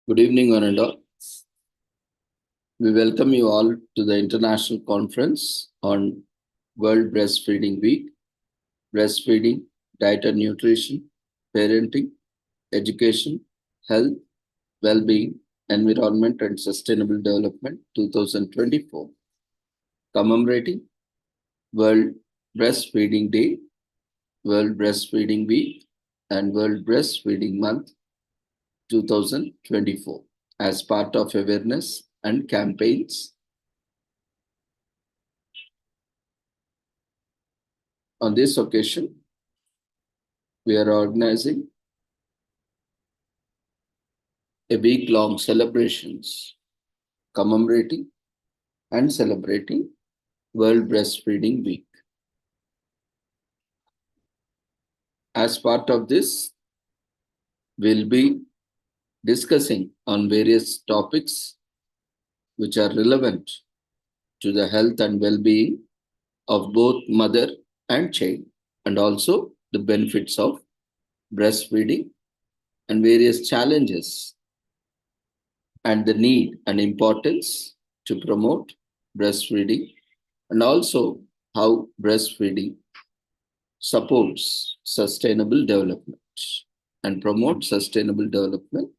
Good evening, one and all. We welcome you all to the International Conference on World Breastfeeding Week, Breastfeeding, Diet and Nutrition, Parenting, Education, Health, Well-being, Environment and Sustainable Development 2024, commemorating World Breastfeeding Day, World Breastfeeding Week, and World Breastfeeding Month 2024 as part of awareness and campaigns. On this occasion, we are organizing a week-long celebrations commemorating and celebrating World Breastfeeding Week. As part of this, we'll be discussing on various topics which are relevant to the health and well-being of both mother and child, and also the benefits of breastfeeding and various challenges and the need and importance to promote breastfeeding, and also how breastfeeding supports sustainable development and promotes sustainable development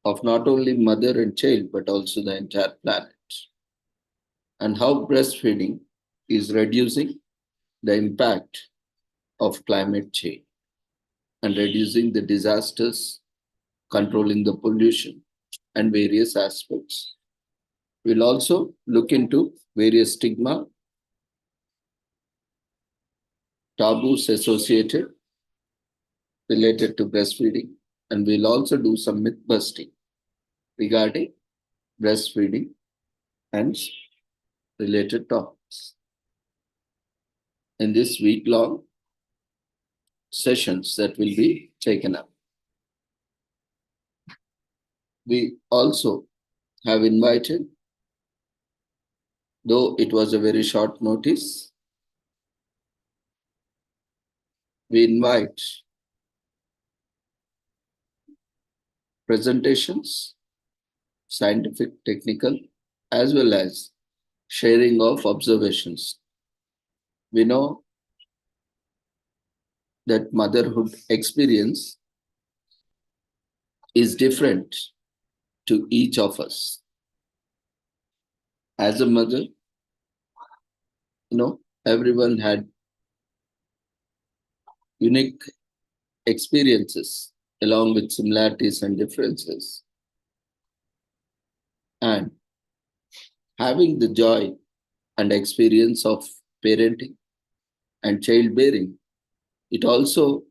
of not only mother and child, but also the entire planet, and how breastfeeding is reducing the impact of climate change and reducing the disasters, controlling the pollution, and various aspects. We'll also look into various stigma, taboos associated related to breastfeeding, and we'll also do some myth busting regarding breastfeeding and related topics. In this week-long sessions that will be taken up. We also have invited, though it was a very short notice, we invite presentations, scientific, technical, as well as sharing of observations. We know that motherhood experience is different to each of us. As a mother, everyone had unique experiences along with similarities and differences. And having the joy and experience of parenting and childbearing, it also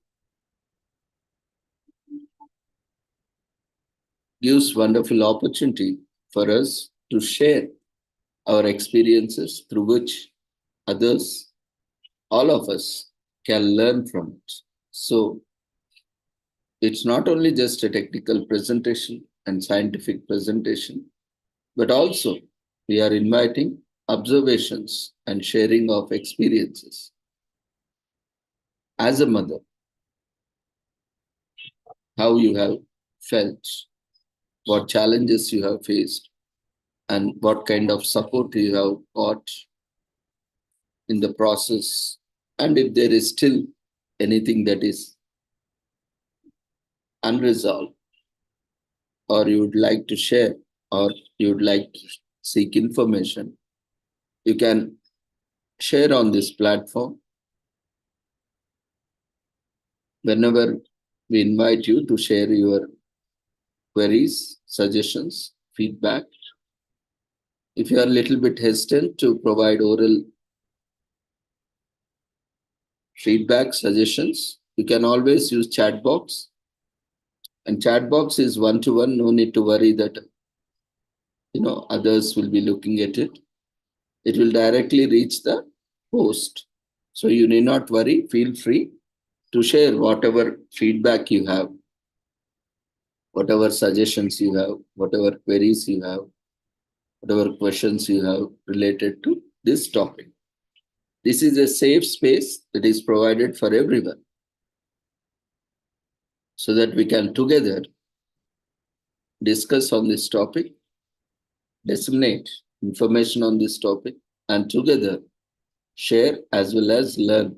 gives wonderful opportunity for us to share our experiences through which others, all of us, can learn from it. So it's not only just a technical presentation and scientific presentation, but also we are inviting observations and sharing of experiences. As a mother, how you have felt, what challenges you have faced, and what kind of support you have got in the process, and if there is still anything that is unresolved, or you would like to share, or you would like to seek information, you can share on this platform. Whenever we invite you to share your queries, suggestions, feedback. If you are a little bit hesitant to provide oral feedback, suggestions, you can always use chat box. And chat box is one-to-one, no need to worry that others will be looking at it. It will directly reach the host. So you need not worry, feel free to share whatever feedback you have, whatever suggestions you have, whatever queries you have, whatever questions you have related to this topic. This is a safe space that is provided for everyone, so that we can together discuss on this topic, disseminate information on this topic, and together share as well as learn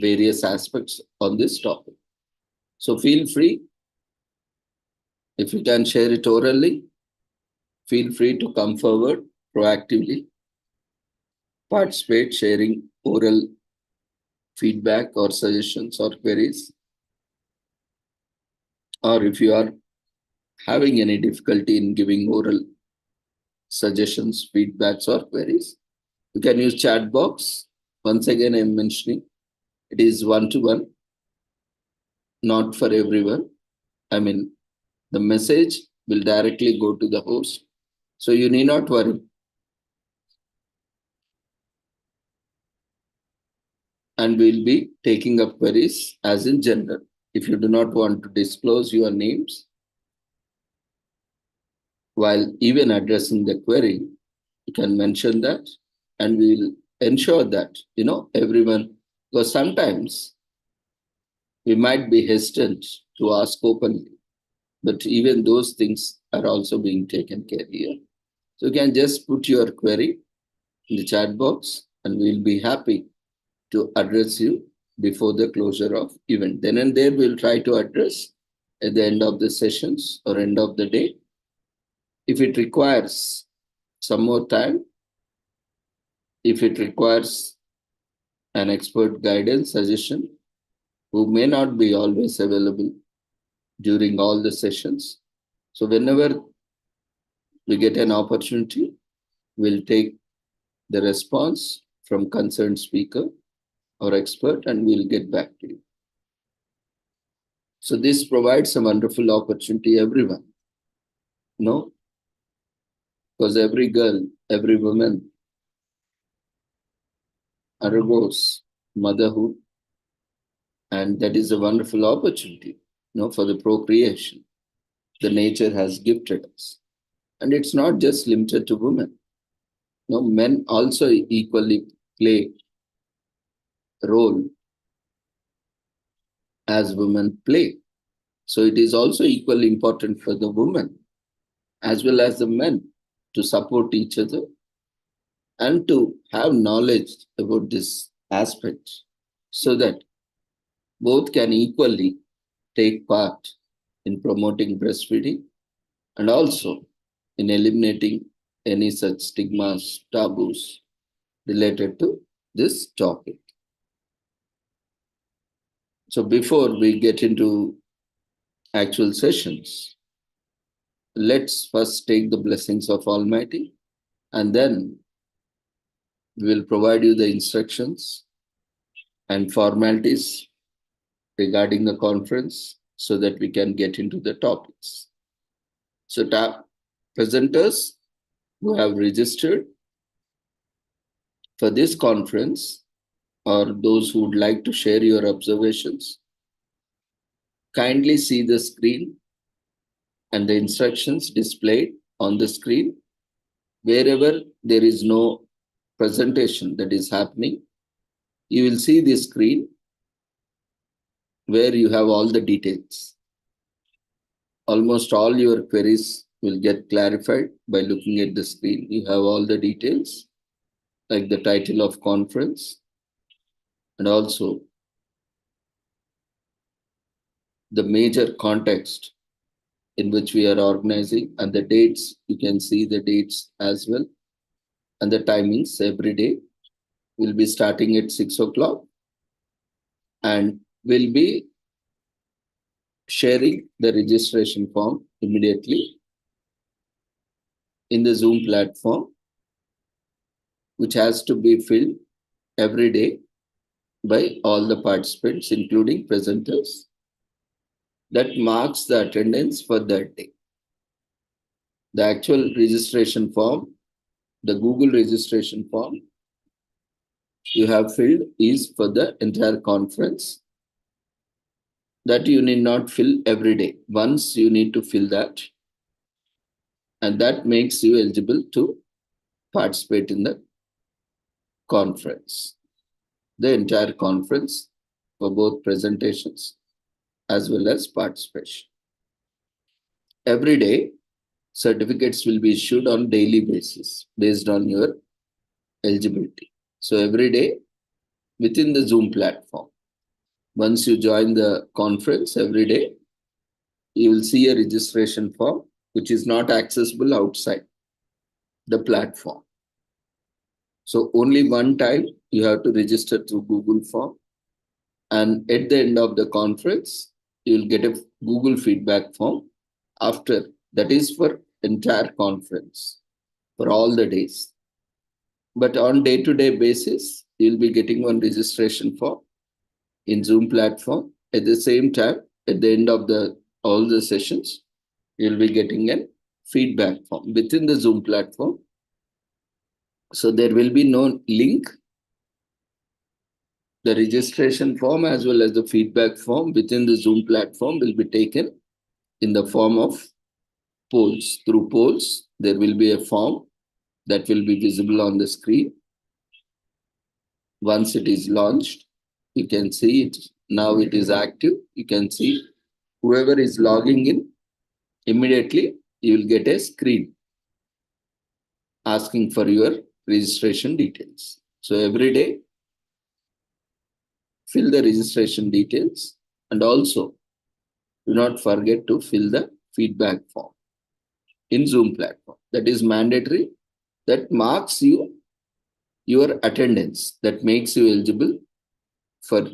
various aspects on this topic. So feel free, if you can share it orally, feel free to come forward proactively, participate, sharing oral feedback or suggestions or queries. Or if you are having any difficulty in giving oral suggestions, feedbacks, or queries, you can use chat box. Once again, I'm mentioning it is one-to-one, not for everyone. I mean, the message will directly go to the host. So you need not worry. And we'll be taking up queries as in general. If you do not want to disclose your names while even addressing the query, you can mention that, and we'll ensure that, everyone, because sometimes we might be hesitant to ask openly, but even those things are also being taken care of here. So you can just put your query in the chat box, and we'll be happy to address you before the closure of event. Then and there, we'll try to address at the end of the sessions or end of the day. If it requires some more time, if it requires an expert guidance suggestion, who may not be always available during all the sessions. So whenever we get an opportunity, we'll take the response from concerned speaker or expert, and we'll get back to you. So this provides a wonderful opportunity, everyone. No? Because every girl, every woman undergoes motherhood, and that is a wonderful opportunity, for the procreation the nature has gifted us. And it's not just limited to women. Men also equally play a role as women play. So it is also equally important for the women as well as the men to support each other and to have knowledge about this aspect so that both can equally take part in promoting breastfeeding and also in eliminating any such stigmas, taboos related to this topic. So before we get into actual sessions, let's first take the blessings of Almighty, and then we will provide you the instructions and formalities regarding the conference so that we can get into the topics. So presenters who have registered for this conference or those who would like to share your observations, kindly see the screen and the instructions displayed on the screen. Wherever there is no presentation that is happening, you will see the screen where you have all the details. Almost all your queries will get clarified by looking at the screen. You have all the details, like the title of conference, and also the major context in which we are organizing, and the dates. You can see the dates as well, and the timings every day. We'll be starting at 6 o'clock, and we'll be sharing the registration form immediately in the Zoom platform, which has to be filled every day by all the participants, including presenters. That marks the attendance for that day. The actual registration form, the Google registration form you have filled is for the entire conference. That you need not fill every day. Once you need to fill that, and that makes you eligible to participate in the conference, the entire conference, for both presentations as well as participation. every day, certificates will be issued on daily basis based on your eligibility. So every day within the Zoom platform, once you join the conference every day, you will see a registration form which is not accessible outside the platform. So only one time you have to register through Google form. And at the end of the conference, you will get a Google feedback form after. That is for entire conference, for all the days. But on day-to-day basis, you'll be getting one registration form in Zoom platform. At the same time, at the end of all the sessions, you'll be getting a feedback form within the Zoom platform. So there will be no link. The registration form as well as the feedback form within the Zoom platform will be taken in the form of polls. Through polls, there will be a form that will be visible on the screen. Once it is launched, you can see it. Now it is active. You can see whoever is logging in, immediately you will get a screen asking for your registration details. So every day, fill the registration details, and also do not forget to fill the feedback form in Zoom platform. That is mandatory. That marks your attendance. That makes you eligible for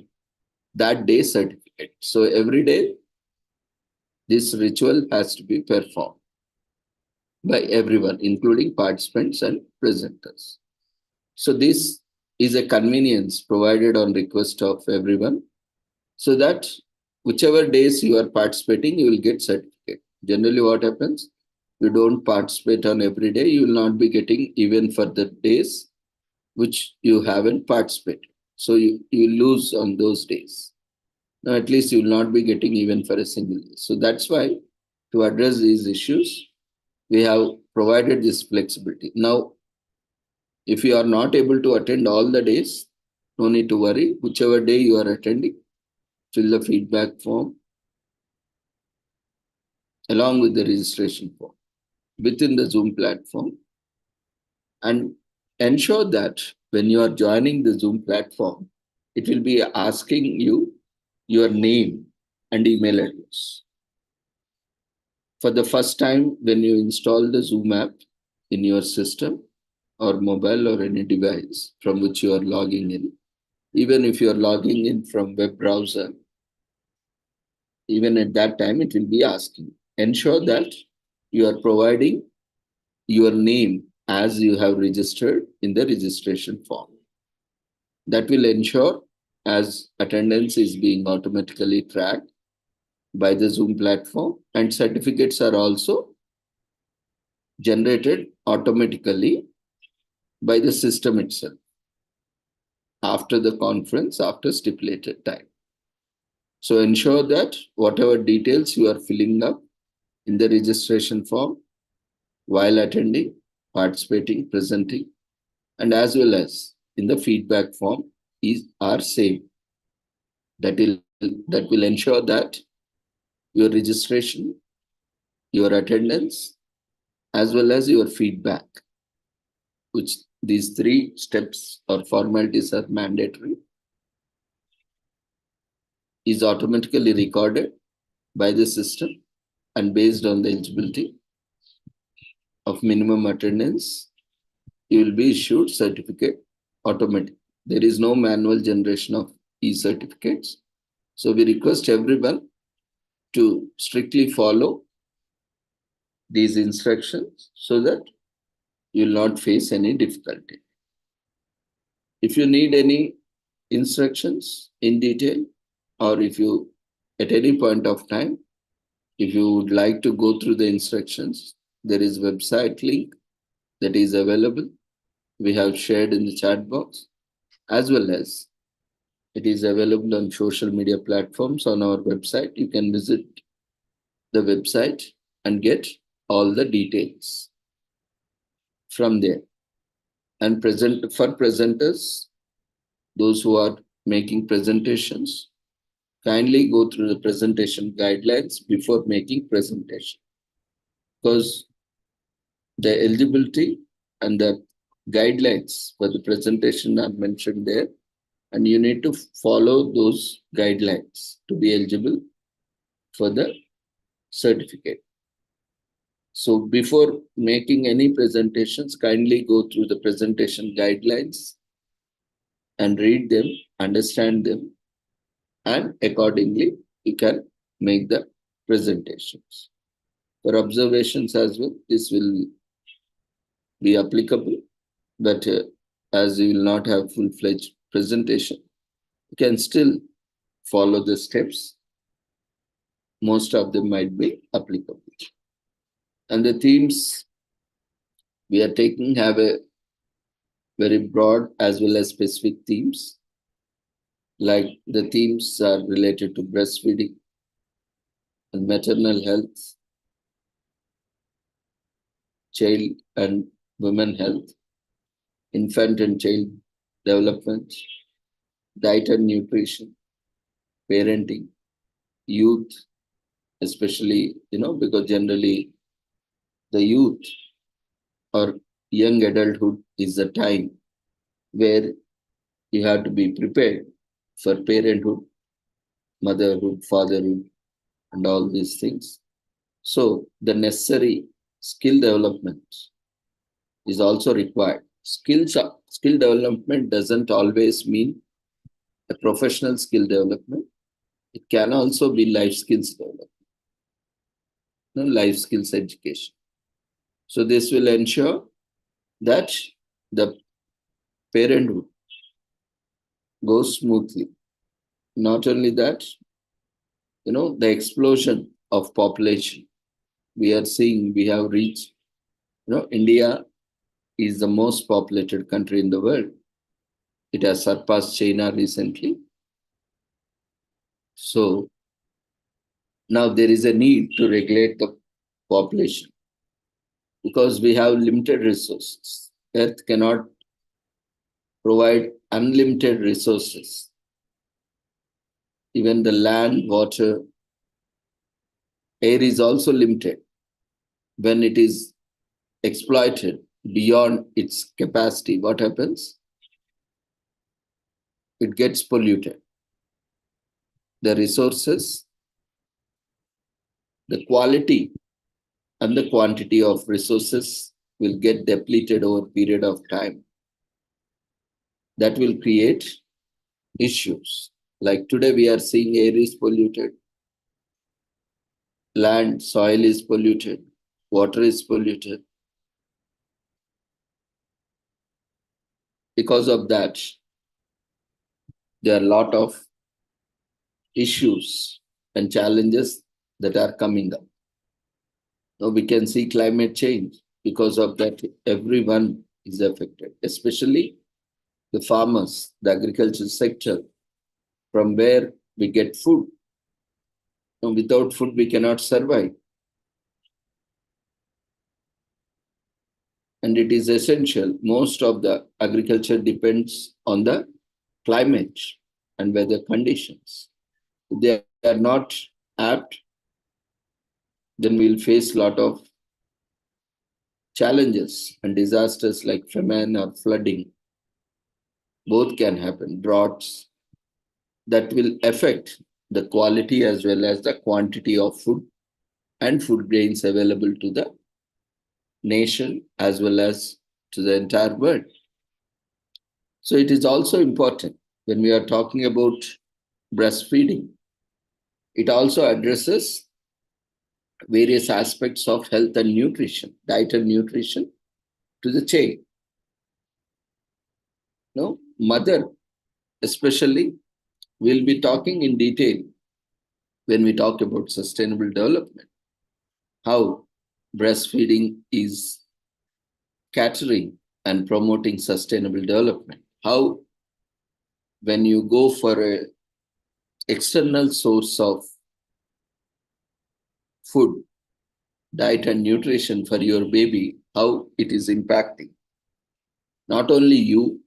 that day certificate. So every day, this ritual has to be performed by everyone, including participants and presenters. So this is a convenience provided on request of everyone, so that whichever days you are participating, you will get certificate. Generally, what happens? You don't participate on every day, you will not be getting even for the days which you haven't participated. So you lose on those days. Now, at least you will not be getting even for a single day. So that's why, to address these issues, we have provided this flexibility. Now, if you are not able to attend all the days, no need to worry. Whichever day you are attending, fill the feedback form along with the registration form within the Zoom platform, and ensure that when you are joining the Zoom platform, it will be asking you your name and email address. For the first time, when you install the Zoom app in your system or mobile or any device from which you are logging in, even if you are logging in from web browser, even at that time, it will be asking. Ensure that you are providing your name as you have registered in the registration form. That will ensure, as attendance is being automatically tracked by the Zoom platform, and certificates are also generated automatically by the system itself after the conference, after stipulated time. So ensure that whatever details you are filling up in the registration form while attending, participating, presenting, and as well as in the feedback form are same. That will ensure that your registration, your attendance, as well as your feedback, which these three steps or formalities are mandatory, is automatically recorded by the system, and based on the eligibility of minimum attendance, you will be issued certificate automatically. There is no manual generation of e-certificates. So we request everyone to strictly follow these instructions so that you will not face any difficulty. If you need any instructions in detail, or if you, at any point of time, if you would like to go through the instructions, there is a website link that is available. We have shared in the chat box, as well as it is available on social media platforms on our website. You can visit the website and get all the details from there. And for presenters, those who are making presentations, kindly go through the presentation guidelines before making presentation. because the eligibility and the guidelines for the presentation are mentioned there, and you need to follow those guidelines to be eligible for the certificate. So before making any presentations, kindly go through the presentation guidelines and read them, understand them, and accordingly you can make the presentations. For observations as well, this will be applicable, but as you will not have full-fledged presentation, you can still follow the steps. Most of them might be applicable. And the themes we are taking have a very broad as well as specific themes. Like the themes are related to breastfeeding and maternal health, child and women health, infant and child development, diet and nutrition, parenting, youth, especially, because generally the youth or young adulthood is the time where you have to be prepared for parenthood, motherhood, fatherhood, and all these things. So the necessary skill development is also required. Skill development doesn't always mean a professional skill development. It can also be life skills development, life skills education. So this will ensure that the parenthood goes smoothly. Not only that, the explosion of population we are seeing, we have reached, India is the most populated country in the world. It has surpassed China recently. So now there is a need to regulate the population because we have limited resources. Earth cannot provide unlimited resources. Even the land, water, air is also limited. When it is exploited beyond its capacity, what happens? It gets polluted. The resources, the quality and the quantity of resources will get depleted over a period of time. That will create issues. Like today we are seeing air is polluted, land, soil is polluted, water is polluted. Because of that, there are a lot of issues and challenges that are coming up. Now we can see climate change. Because of that, everyone is affected, especially the farmers, the agriculture sector, from where we get food. And without food, we cannot survive. And it is essential. Most of the agriculture depends on the climate and weather conditions. If they are not apt, then we'll face a lot of challenges and disasters like famine or flooding. Both can happen, droughts, that will affect the quality as well as the quantity of food and food grains available to the nation as well as to the entire world. So it is also important when we are talking about breastfeeding. It also addresses various aspects of health and nutrition, diet and nutrition to the child. Mother especially, we'll be talking in detail when we talk about sustainable development, how breastfeeding is catering and promoting sustainable development, how when you go for an external source of food, diet and nutrition for your baby, how it is impacting not only you,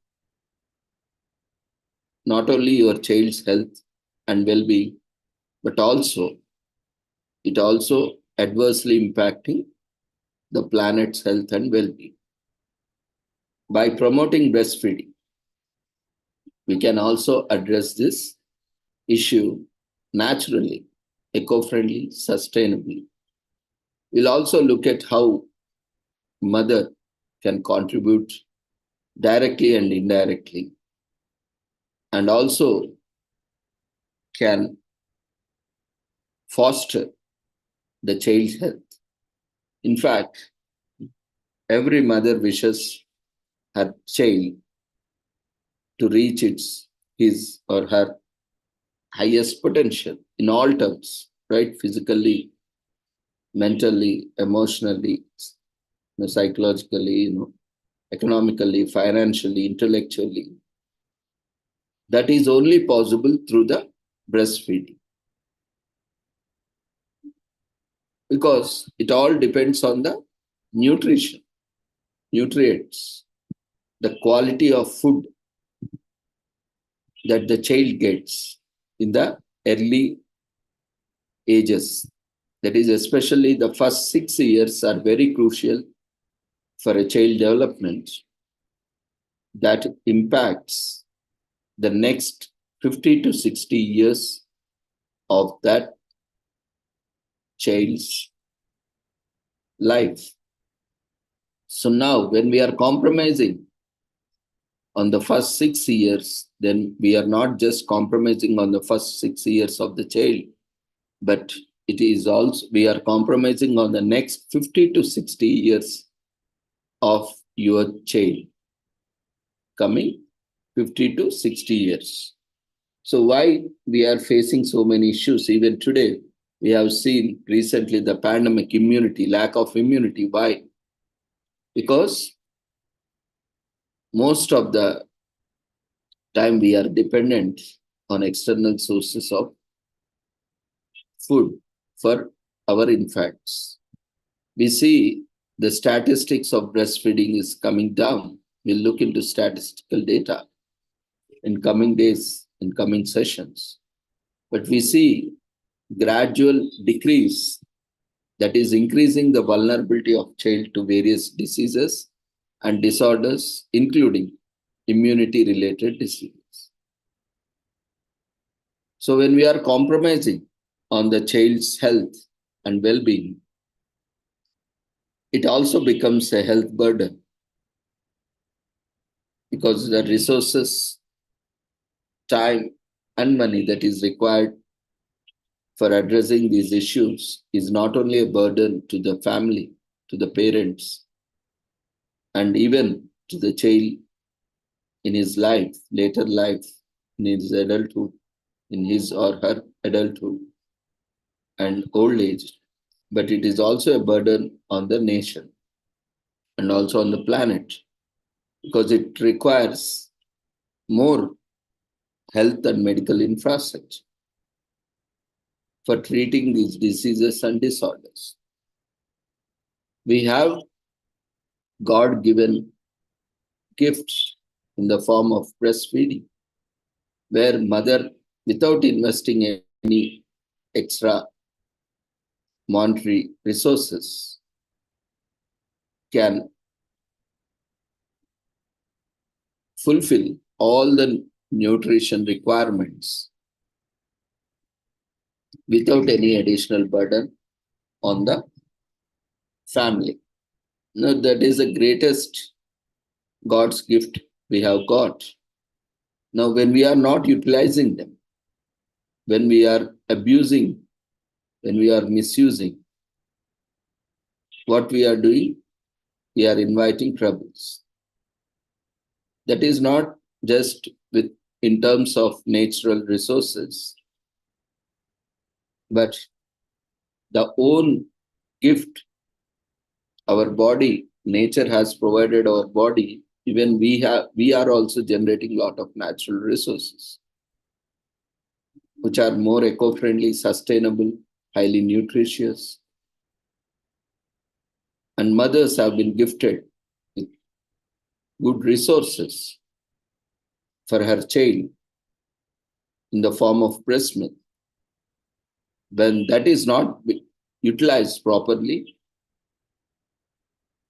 not only your child's health and well-being, but also it also adversely impacting the planet's health and well-being. By promoting breastfeeding, we can also address this issue naturally, eco-friendly, sustainably. We'll also look at how mother can contribute directly and indirectly, and also can foster the child's health. In fact, every mother wishes her child to reach his or her highest potential in all terms, right? Physically, mentally, emotionally, psychologically, economically, financially, intellectually. That is only possible through the breastfeeding, because it all depends on the nutrition, nutrients, the quality of food that the child gets in the early ages. That is, especially the first 6 years are very crucial for a child development that impacts the next 50 to 60 years of that child's life. So now, when we are compromising on the first 6 years, then we are not just compromising on the first 6 years of the child, but it is also, we are compromising on the next 50 to 60 years of your child, coming 50 to 60 years. So why we are facing so many issues even today? We have seen recently the pandemic, immunity, lack of immunity. Why? Because most of the time we are dependent on external sources of food for our infants. We see the statistics of breastfeeding is coming down. We'll look into statistical data in coming days, in coming sessions. But we see gradual decrease, that is increasing the vulnerability of child to various diseases and disorders, including immunity-related diseases. So when we are compromising on the child's health and well-being, it also becomes a health burden, because the resources, time, and money that is required for addressing these issues is not only a burden to the family, to the parents, and even to the child in his life, later life, in his adulthood, in his or her adulthood and old age, but it is also a burden on the nation and also on the planet, because it requires more health and medical infrastructure for treating these diseases and disorders. We have God-given gifts in the form of breastfeeding, where mother, without investing any extra monetary resources, can fulfill all the nutrition requirements without any additional burden on the family. Now, that is the greatest God's gift we have got. Now, when we are not utilizing them, when we are abusing, when we are misusing, what we are doing, we are inviting troubles. That is not just in terms of natural resources, but the own gift, our body, nature has provided our body. Even we are also generating a lot of natural resources, which are more eco-friendly, sustainable, highly nutritious. And mothers have been gifted with good resources for her child in the form of breast milk. When that is not utilized properly,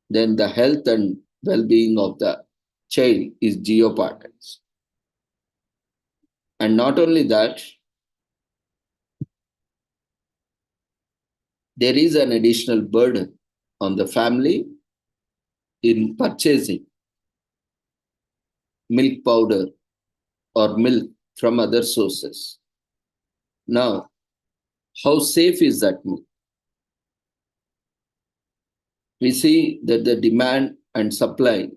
then the health and well-being of the child is jeopardized. And not only that, there is an additional burden on the family in purchasing milk powder or milk from other sources. Now, how safe is that milk? We see that the demand and supply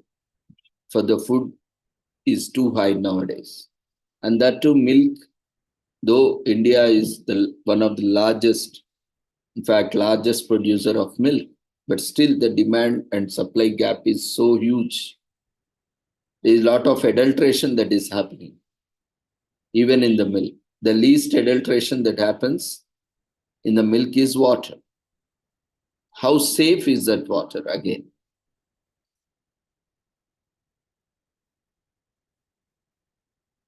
for the food is too high nowadays. And that too, milk, though India is one of the largest, in fact, largest producer of milk, but still the demand and supply gap is so huge. There is a lot of adulteration that is happening, even in the milk. The least adulteration that happens in the milk is water. How safe is that water again?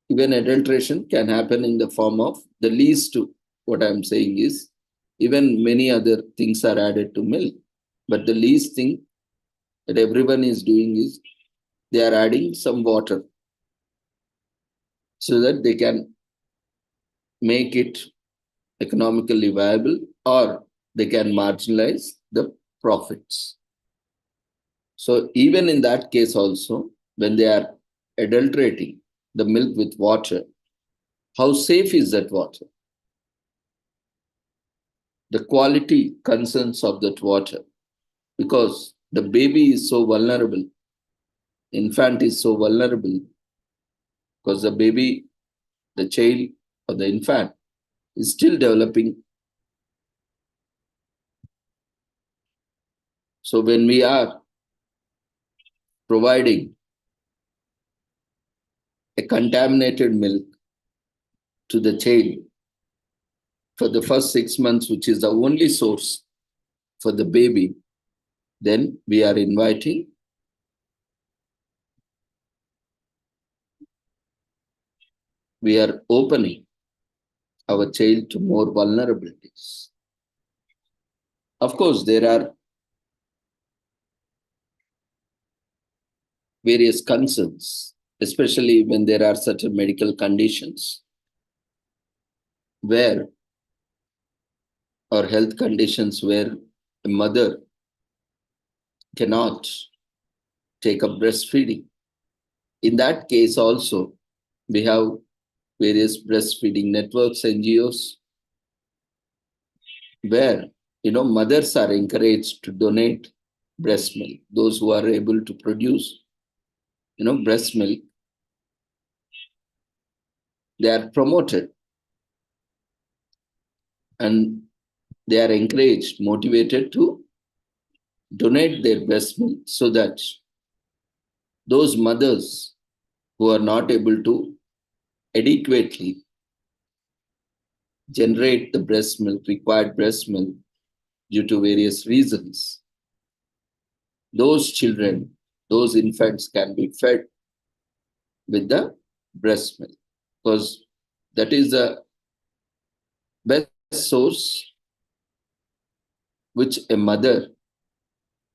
Even adulteration can happen in the form of the least, what I'm saying is, even many other things are added to milk. But the least thing that everyone is doing is they are adding some water so that they can make it economically viable, or they can marginalize the profits. So even in that case also, when they are adulterating the milk with water, how safe is that water? The quality concerns of that water, because the baby is so vulnerable, infant is so vulnerable, because the baby, the child or the infant is still developing. So when we are providing a contaminated milk to the child for the first 6 months, which is the only source for the baby, then we are inviting we are opening our child to more vulnerabilities. Of course, there are various concerns, especially when there are certain medical conditions where, or health conditions where a mother cannot take up breastfeeding. In that case also, we have various breastfeeding networks, NGOs, where mothers are encouraged to donate breast milk. Those who are able to produce breast milk, they are promoted and they are encouraged, motivated to donate their breast milk, so that those mothers who are not able to adequately generate the breast milk, required breast milk, due to various reasons, those children, those infants can be fed with the breast milk, because that is the best source which a mother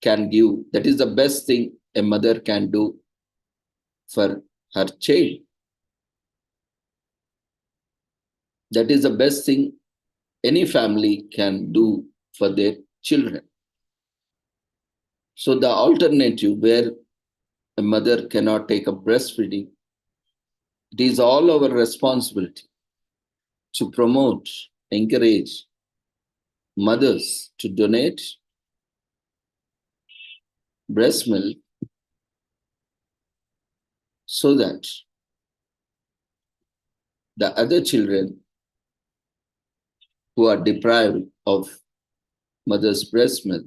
can give. That is the best thing a mother can do for her child. That is the best thing any family can do for their children. So the alternative where a mother cannot take up breastfeeding, it is all our responsibility to promote, encourage mothers to donate breast milk, so that the other children who are deprived of mother's breast milk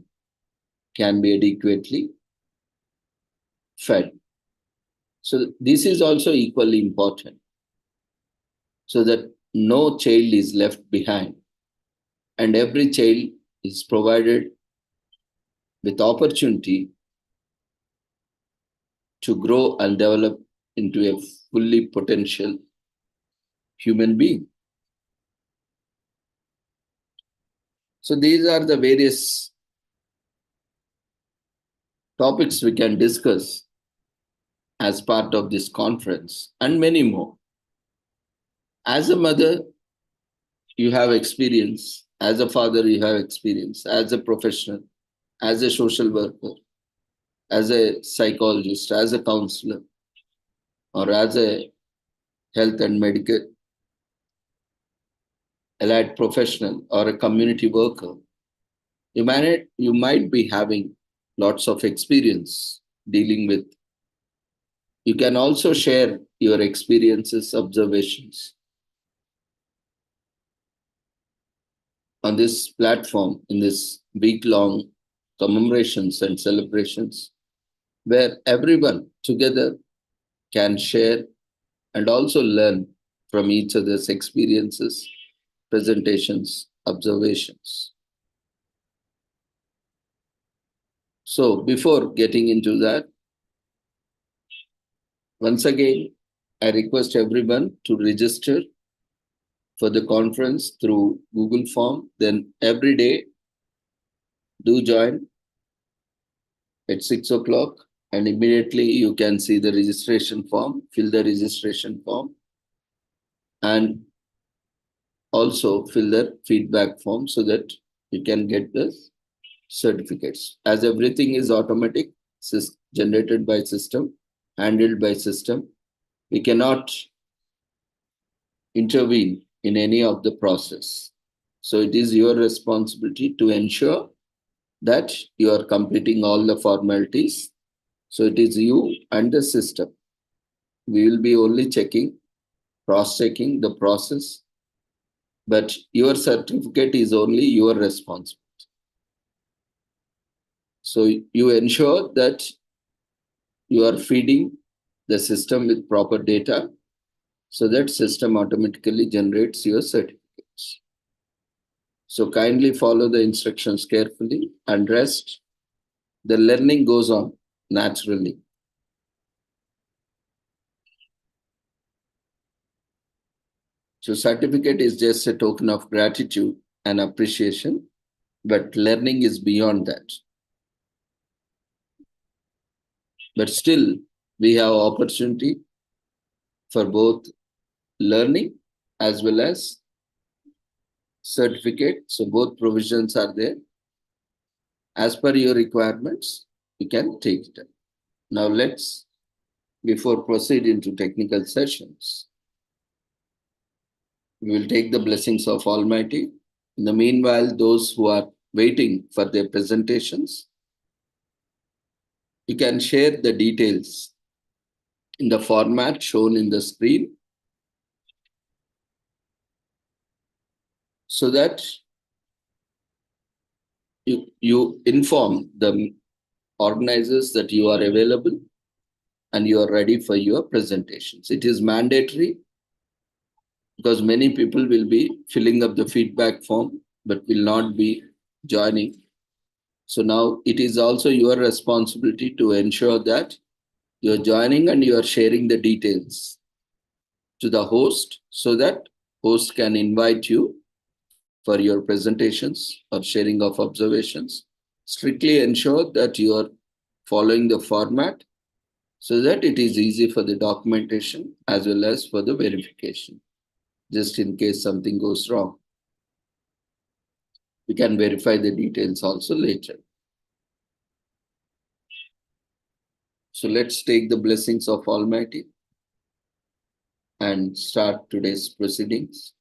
can be adequately fed. So this is also equally important, so that no child is left behind and every child is provided with opportunity to grow and develop into a fully potential human being. So these are the various topics we can discuss as part of this conference, and many more. As a mother, you have experience. As a father, you have experience. As a professional, as a social worker, as a psychologist, as a counselor, or as a health and medical allied professional or a community worker, you might be having lots of experience dealing with. You can also share your experiences, observations on this platform in this week-long commemorations and celebrations, where everyone together can share and also learn from each other's experiences, presentations, observations. So before getting into that, once again, I request everyone to register for the conference through Google Form. Then every day, do join at 6 o'clock, and immediately you can see the registration form, fill the registration form, and also fill the feedback form so that you can get the certificates. As everything is automatic, generated by system, handled by system, we cannot intervene in any of the process. So it is your responsibility to ensure that you are completing all the formalities. So it is you and the system. We will be only checking, cross-checking the process, but your certificate is only your responsibility. So you ensure that you are feeding the system with proper data so that system automatically generates your certificates. So kindly follow the instructions carefully and rest. The learning goes on naturally. So certificate is just a token of gratitude and appreciation, but learning is beyond that. But still, we have opportunity for both learning as well as certificate. So both provisions are there. As per your requirements, you can take them. Now let's, before proceed into technical sessions, we will take the blessings of Almighty. In the meanwhile, those who are waiting for their presentations, you can share the details in the format shown in the screen so that you inform the organizers that you are available and you are ready for your presentations. It is mandatory because many people will be filling up the feedback form but will not be joining. So now it is also your responsibility to ensure that you're joining and you are sharing the details to the host so that host can invite you for your presentations or sharing of observations. Strictly ensure that you are following the format so that it is easy for the documentation as well as for the verification, just in case something goes wrong. We can verify the details also later. So let's take the blessings of Almighty and start today's proceedings.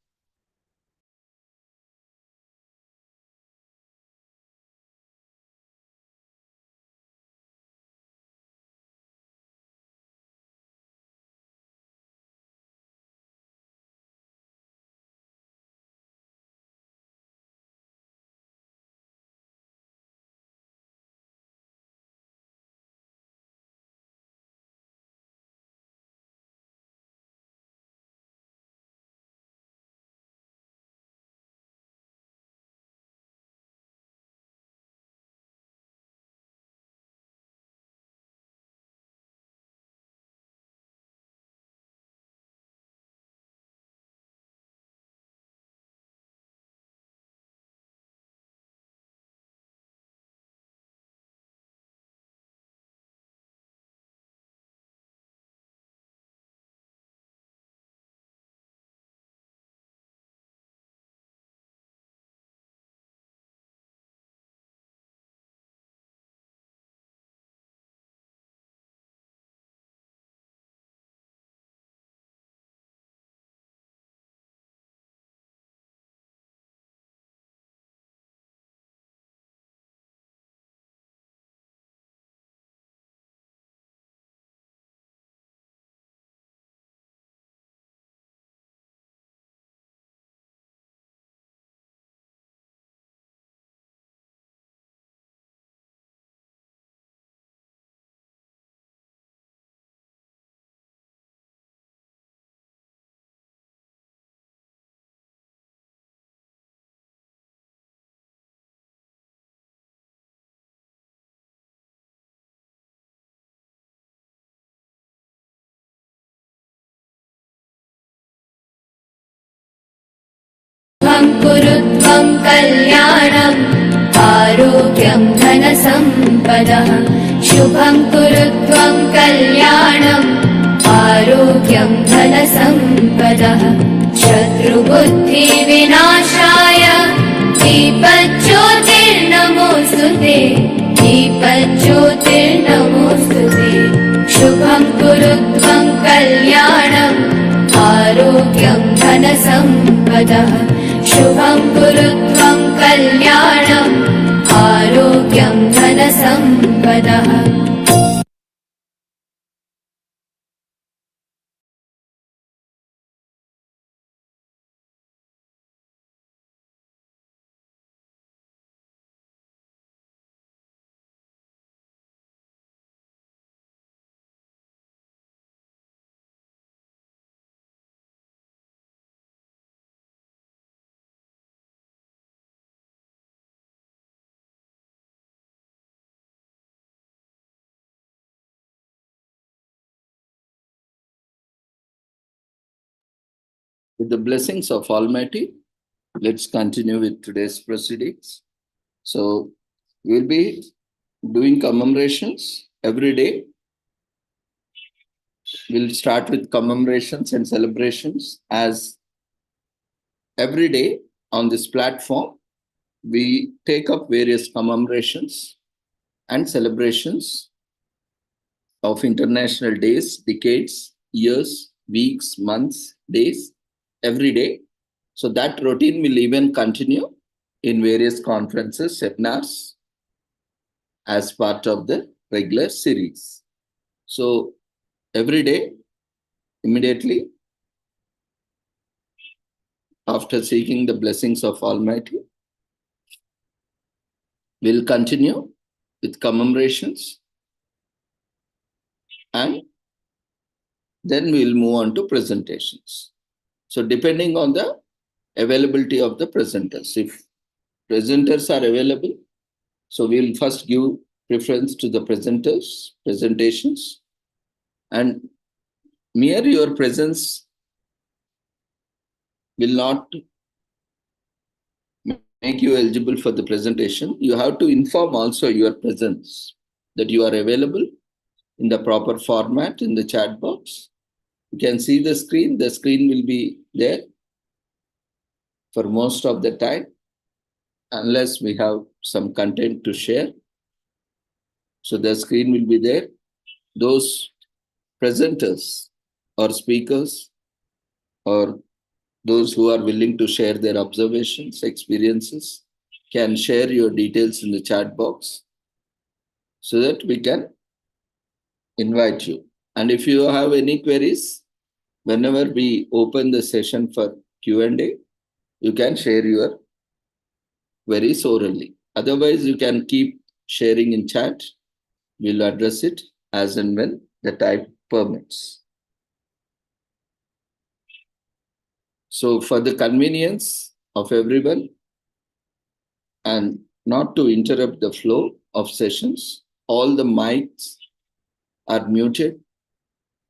कुरुत्वं कल्याणम् आरोग्यं धनसम्पदः शुभं कुरुत्वं कल्याणम् आरोग्यं धनसम्पदः शत्रुबुद्धिविनाशाय दीपज्योतिर्नमोऽस्तुते दीपज्योतिर्नमोऽस्तुते शुभं कुरुत्वं कल्याणम् आरोग्यं धनसम्पदः शुभं कुरुत्वं कल्याणम् आरोग्यं धनसम्पदः With the blessings of Almighty, let's continue with today's proceedings. So we'll be doing commemorations every day. We'll start with commemorations and celebrations, as every day on this platform, we take up various commemorations and celebrations of international days, decades, years, weeks, months, days, every day. So that routine will even continue in various conferences, seminars, as part of the regular series. So every day, immediately after seeking the blessings of Almighty, we'll continue with commemorations, and then we'll move on to presentations. So depending on the availability of the presenters, if presenters are available, so we'll first give preference to the presenters, presentations, and mere your presence will not make you eligible for the presentation. You have to inform also your presence, that you are available in the proper format in the chat box. You can see the screen. The screen will be there for most of the time, unless we have some content to share. So the screen will be there. Those presenters or speakers or those who are willing to share their observations, experiences, can share your details in the chat box so that we can invite you. And if you have any queries, whenever we open the session for Q&A, you can share your queries orally. Otherwise, you can keep sharing in chat. We'll address it as and when the time permits. So for the convenience of everyone and not to interrupt the flow of sessions, all the mics are muted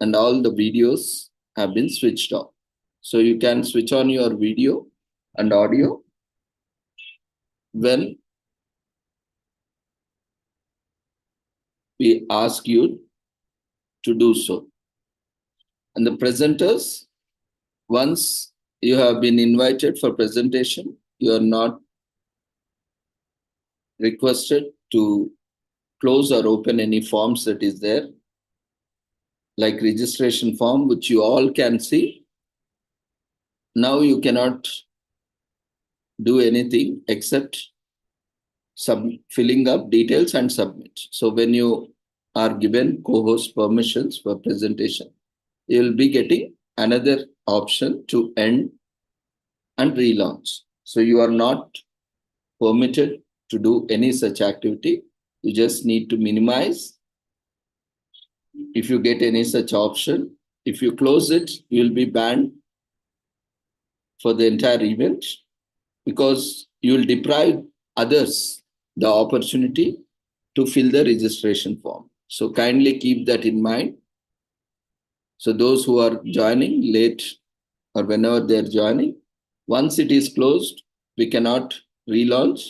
and all the videos have been switched off. So you can switch on your video and audio when we ask you to do so. And the presenters, once you have been invited for presentation, you are not requested to close or open any forms that is there, like registration form, which you all can see. Now you cannot do anything except filling up details and submit. So when you are given co-host permissions for presentation, you will be getting another option to end and relaunch. So you are not permitted to do any such activity. You just need to minimize. If you get any such option, if you close it, you will be banned for the entire event, because you will deprive others the opportunity to fill the registration form. So kindly keep that in mind. So those who are joining late or whenever they are joining, once it is closed, we cannot relaunch.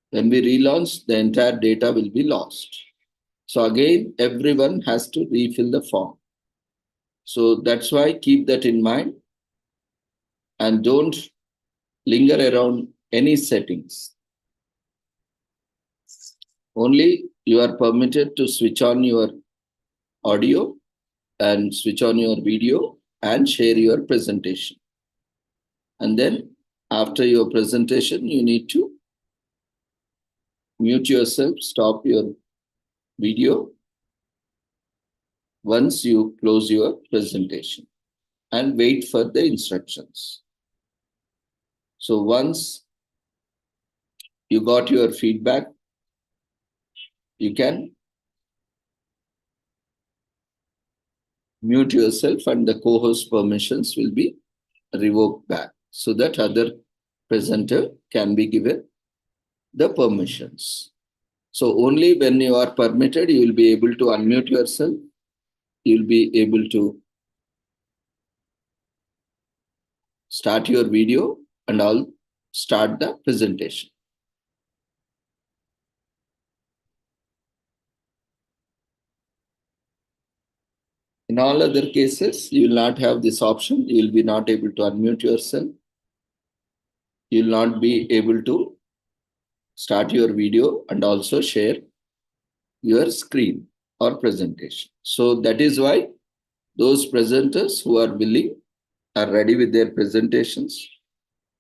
When we relaunch, the entire data will be lost. So again, everyone has to refill the form. So that's why keep that in mind and don't linger around any settings. Only you are permitted to switch on your audio and switch on your video and share your presentation. And then after your presentation, you need to mute yourself, stop your video once you close your presentation and wait for the instructions. So once you got your feedback, you can mute yourself and the co-host permissions will be revoked back so that other presenter can be given the permissions. So only when you are permitted, you will be able to unmute yourself. You will be able to start your video and I'll start the presentation. In all other cases, you will not have this option. You will be not able to unmute yourself. You will not be able to start your video and also share your screen or presentation. So that is why those presenters who are willing, are ready with their presentations,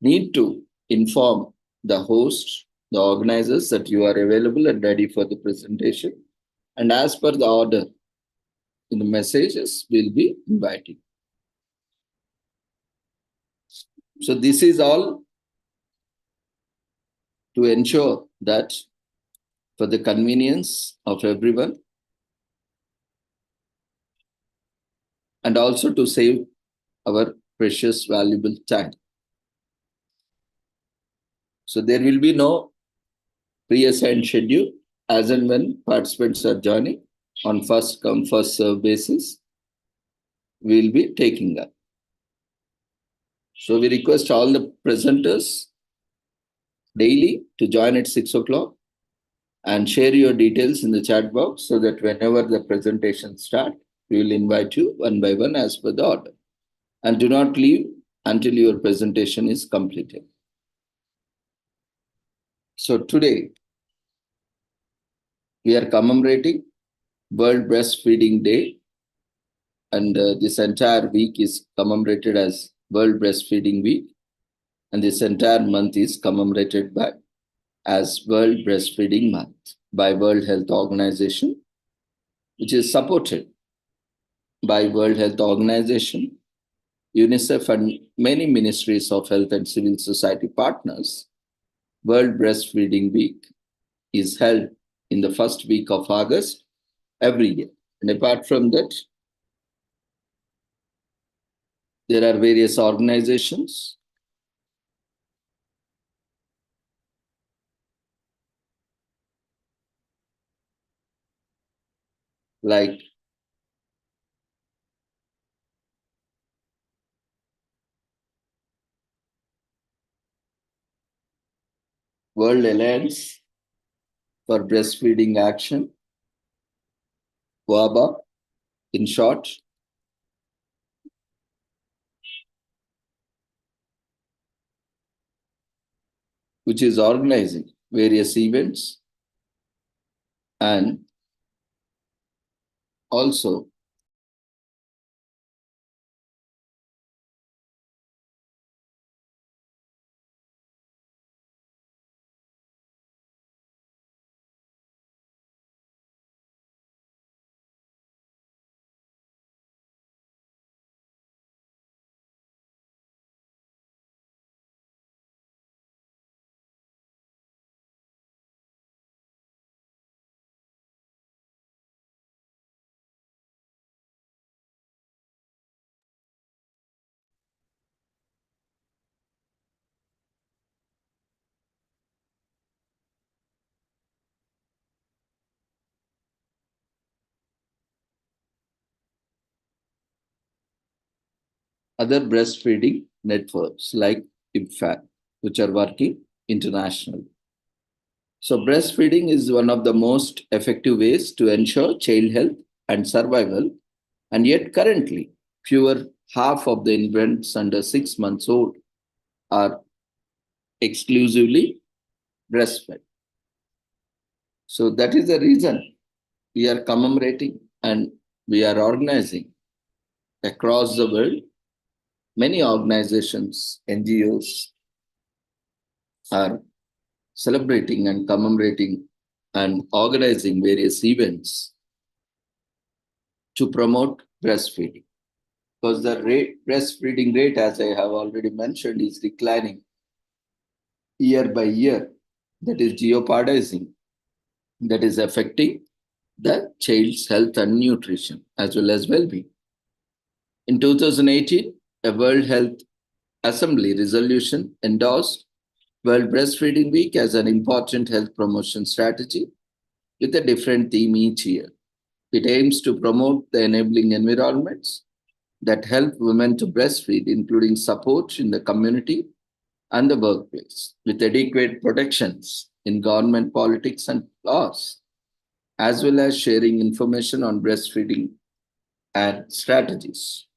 need to inform the host, the organizers that you are available and ready for the presentation. And as per the order in the messages, we'll be inviting. So this is all to ensure that for the convenience of everyone and also to save our precious, valuable time. So there will be no pre-assigned schedule as and when participants are joining on first come, first serve basis, we'll be taking up. So we request all the presenters daily to join at 6 o'clock and share your details in the chat box so that whenever the presentation starts, we will invite you one by one as per the order. And do not leave until your presentation is completed. So today, we are commemorating World Breastfeeding Day, and this entire week is commemorated as World Breastfeeding Week, and this entire month is commemorated by as World Breastfeeding Month by World Health Organization, which is supported by World Health Organization, UNICEF, and many ministries of health and civil society partners. World Breastfeeding Week is held in the first week of August every year. And apart from that, there are various organizations like World Alliance for Breastfeeding Action, WABA in short, which is organizing various events and also other breastfeeding networks like IPFAN. which are working internationally. So, breastfeeding is one of the most effective ways to ensure child health and survival. And yet, currently, fewer half of the infants under 6 months old are exclusively breastfed. So, that is the reason we are commemorating and we are organizing across the world. Many organizations, NGOs are celebrating and commemorating and organizing various events to promote breastfeeding. Because the breastfeeding rate, as I have already mentioned, is declining year by year. That is jeopardizing, that is affecting the child's health and nutrition as well as well-being. In 2018, a World Health Assembly resolution endorsed World Breastfeeding Week as an important health promotion strategy with a different theme each year. It aims to promote the enabling environments that help women to breastfeed, including support in the community and the workplace, with adequate protections in government politics and laws, as well as sharing information on breastfeeding and strategies.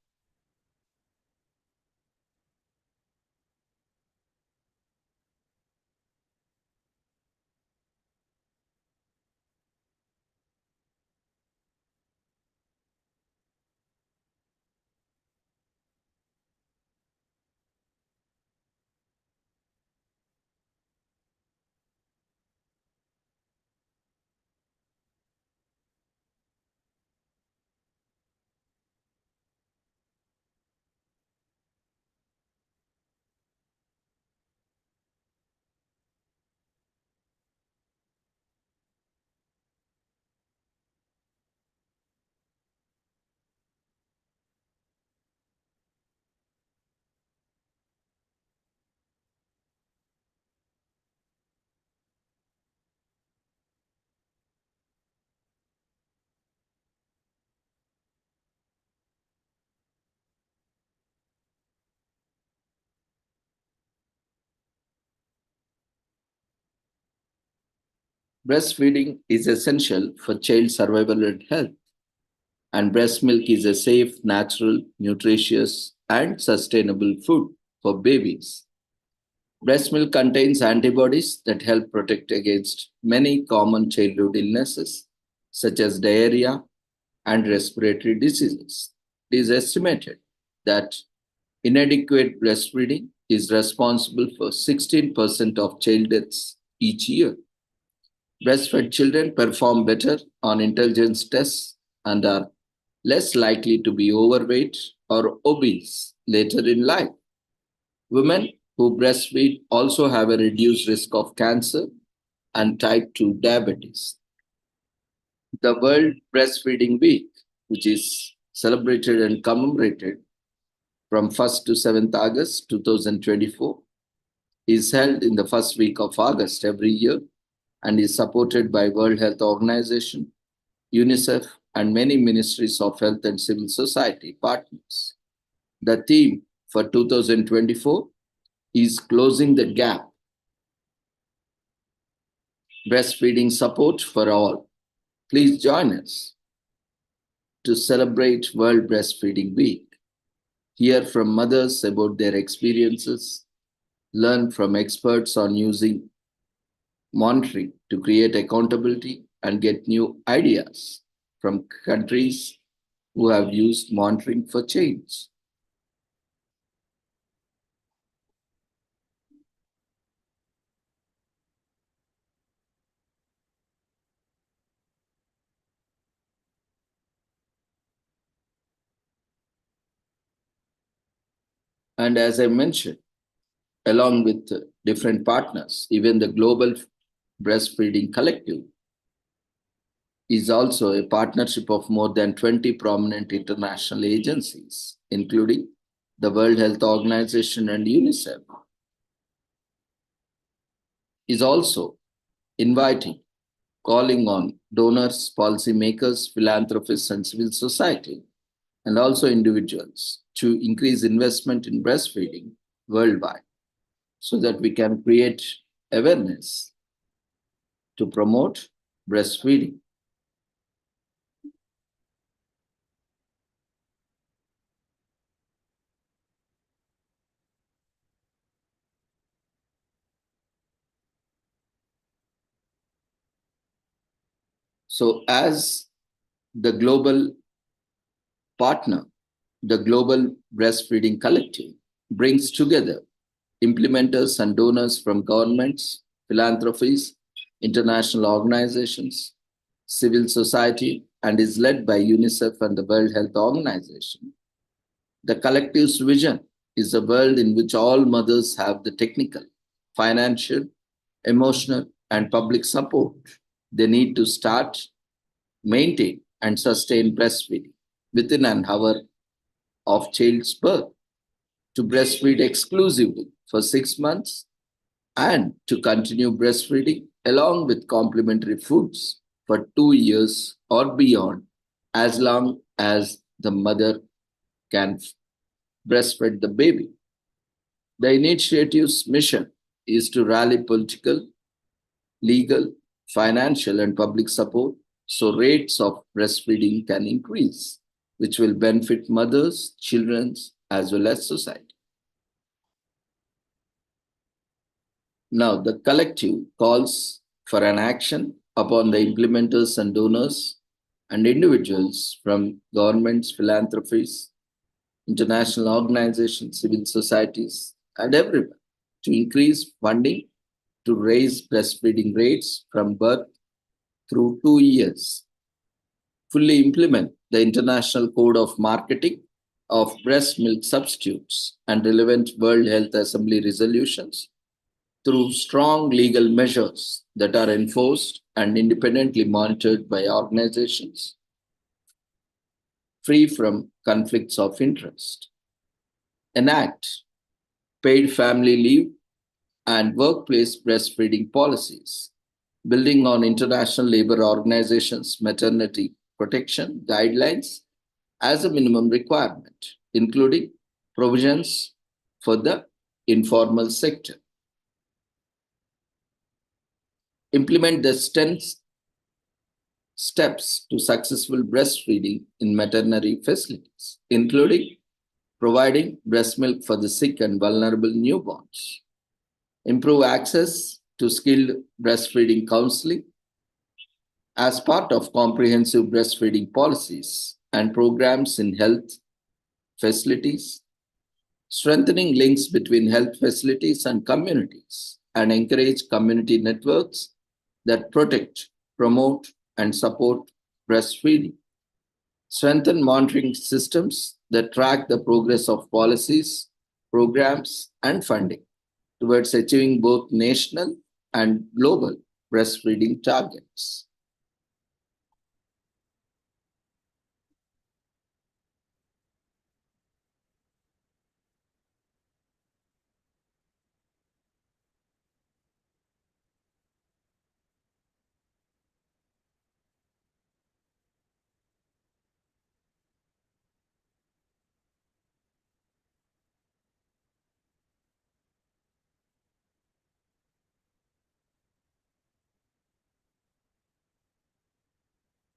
Breastfeeding is essential for child survival and health, and breast milk is a safe, natural, nutritious, and sustainable food for babies. Breast milk contains antibodies that help protect against many common childhood illnesses, such as diarrhea and respiratory diseases. It is estimated that inadequate breastfeeding is responsible for 16% of child deaths each year. Breastfed children perform better on intelligence tests and are less likely to be overweight or obese later in life. Women who breastfeed also have a reduced risk of cancer and type 2 diabetes. The World Breastfeeding Week, which is celebrated and commemorated from 1st to 7th August 2024, is held in the first week of August every year and is supported by World Health Organization, UNICEF, and many ministries of health and civil society partners. The theme for 2024 is Closing the Gap, breastfeeding support for all. Please join us to celebrate World Breastfeeding Week. Hear from mothers about their experiences, learn from experts on using monitoring to create accountability, and get new ideas from countries who have used monitoring for change. And as I mentioned, along with different partners, even the Global Breastfeeding Collective is also a partnership of more than 20 prominent international agencies, including the World Health Organization and UNICEF, is also inviting, calling on donors, policymakers, philanthropists, and civil society, and also individuals to increase investment in breastfeeding worldwide. so that we can create awareness to promote breastfeeding. So, as the global partner, the Global Breastfeeding Collective brings together implementers and donors from governments, philanthropies, international organizations, civil society, and is led by UNICEF and the World Health Organization. The collective's vision is a world in which all mothers have the technical, financial, emotional, and public support they need to start, maintain, and sustain breastfeeding within an hour of child's birth, to breastfeed exclusively for 6 months, and to continue breastfeeding along with complementary foods for 2 years or beyond, as long as the mother can breastfeed the baby. The initiative's mission is to rally political, legal, financial, and public support so rates of breastfeeding can increase, which will benefit mothers, children, as well as society. Now, the collective calls for an action upon the implementers and donors and individuals from governments, philanthropies, international organizations, civil societies, and everyone to increase funding to raise breastfeeding rates from birth through 2 years, fully implement the International Code of Marketing of Breast Milk Substitutes and relevant World Health Assembly resolutions through strong legal measures that are enforced and independently monitored by organizations free from conflicts of interest. Enact paid family leave and workplace breastfeeding policies, building on International Labor Organization's maternity protection guidelines as a minimum requirement, including provisions for the informal sector. Implement the steps to successful breastfeeding in maternity facilities, including providing breast milk for the sick and vulnerable newborns. Improve access to skilled breastfeeding counseling as part of comprehensive breastfeeding policies and programs in health facilities, strengthening links between health facilities and communities, and encourage community networks that protect, promote, and support breastfeeding. Strengthen monitoring systems that track the progress of policies, programs, and funding towards achieving both national and global breastfeeding targets.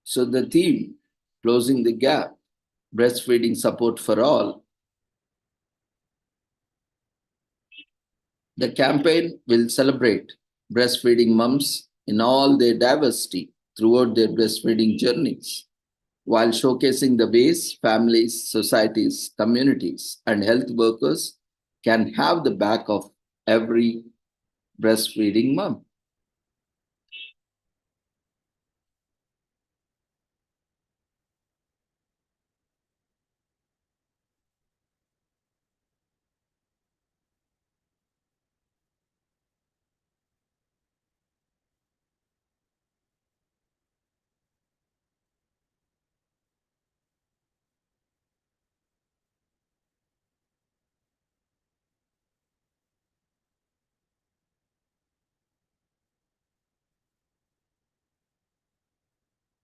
So the theme, Closing the Gap, Breastfeeding Support for All. The campaign will celebrate breastfeeding moms in all their diversity throughout their breastfeeding journeys, while showcasing the ways families, societies, communities, and health workers can have the back of every breastfeeding mom.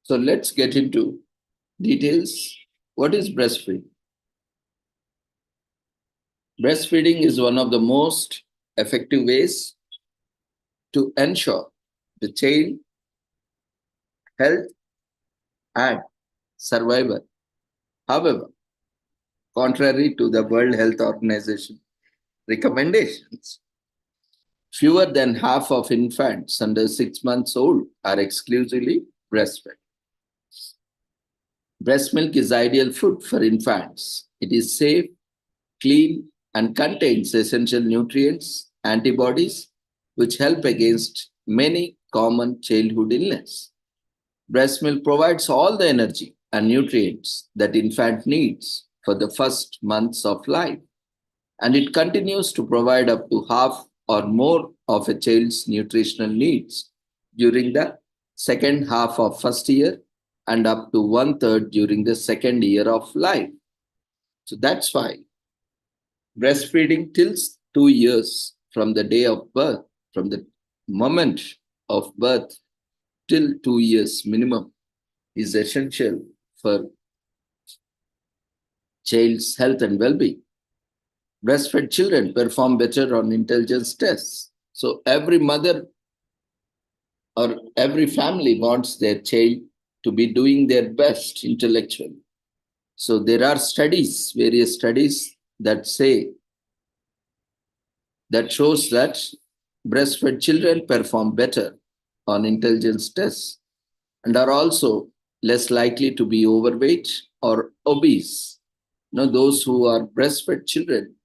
So let's get into details. What is breastfeeding? Breastfeeding is one of the most effective ways to ensure the child health and survival. However, contrary to the World Health Organization recommendations, fewer than half of infants under 6 months old are exclusively breastfed. Breast milk is ideal food for infants. It is safe, clean, and contains essential nutrients, antibodies, which help against many common childhood illness. Breast milk provides all the energy and nutrients that infant needs for the first months of life, and it continues to provide up to half or more of a child's nutritional needs during the second half of first year and up to one third during the second year of life. So that's why breastfeeding till 2 years from the day of birth, from the moment of birth till 2 years minimum, is essential for child's health and well-being. Breastfed children perform better on intelligence tests. So every mother or every family wants their child to be doing their best intellectually. So there are studies, various studies that shows that breastfed children perform better on intelligence tests and are also less likely to be overweight or obese. Those who are breastfed children,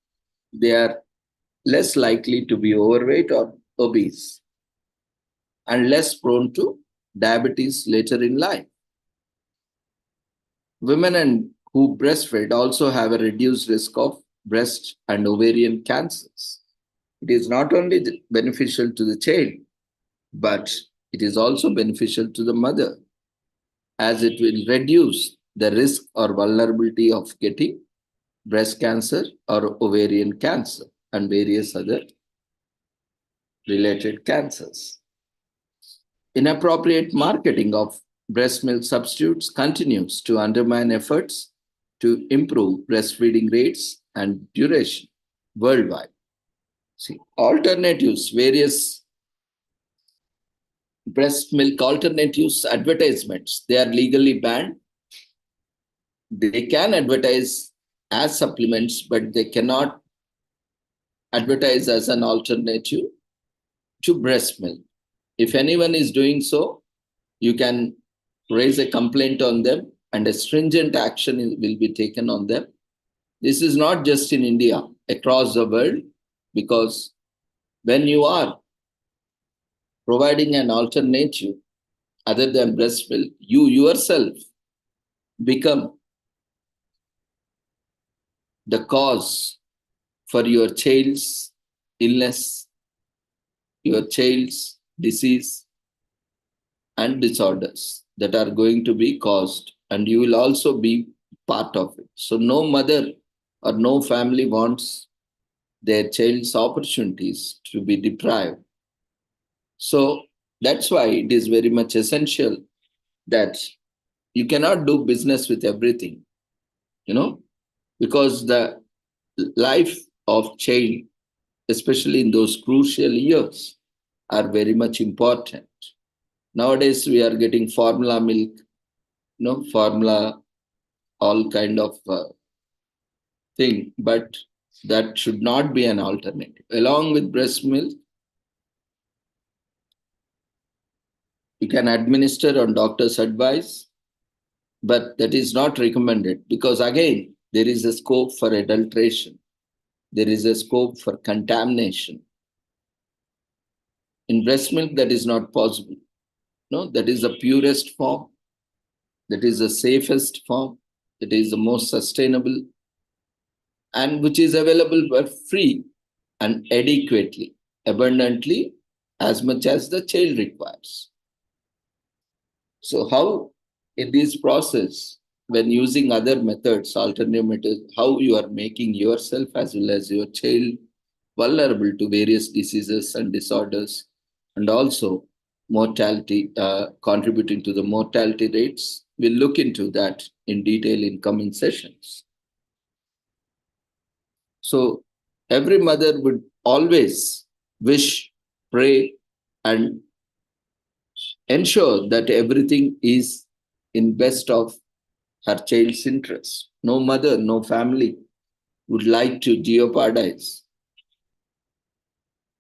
they are less likely to be overweight or obese and less prone to diabetes later in life. Women who breastfeed also have a reduced risk of breast and ovarian cancers. It is not only beneficial to the child, but it is also beneficial to the mother, as it will reduce the risk or vulnerability of getting breast cancer or ovarian cancer and various other related cancers. Inappropriate marketing of breast milk substitutes continues to undermine efforts to improve breastfeeding rates and duration worldwide. See, alternatives, various breast milk alternatives advertisements, they are legally banned. They can advertise as supplements, but they cannot advertise as an alternative to breast milk. If anyone is doing so, you can raise a complaint on them and a stringent action will be taken on them. This is not just in India, across the world, because when you are providing an alternative other than breast milk, you yourself become the cause for your child's illness, your child's disease and disorders that are going to be caused, and you will also be part of it. So no mother or no family wants their child's opportunities to be deprived. So that's why it is very much essential that you cannot do business with everything, because the life of child, especially in those crucial years, are very much important. Nowadays, we are getting formula milk, formula, all kind of thing, but that should not be an alternative. Along with breast milk, you can administer on doctor's advice, but that is not recommended because, again, there is a scope for adulteration. There is a scope for contamination. In breast milk, that is not possible. No, that is the purest form. That is the safest form. That is the most sustainable and which is available for free and adequately, abundantly, as much as the child requires. So how in this process, when using other methods, alternative methods, how you are making yourself as well as your child vulnerable to various diseases and disorders, and also mortality, contributing to the mortality rates. We'll look into that in detail in coming sessions. So every mother would always wish, pray, and ensure that everything is in best of her child's interest. No mother, no family would like to jeopardize,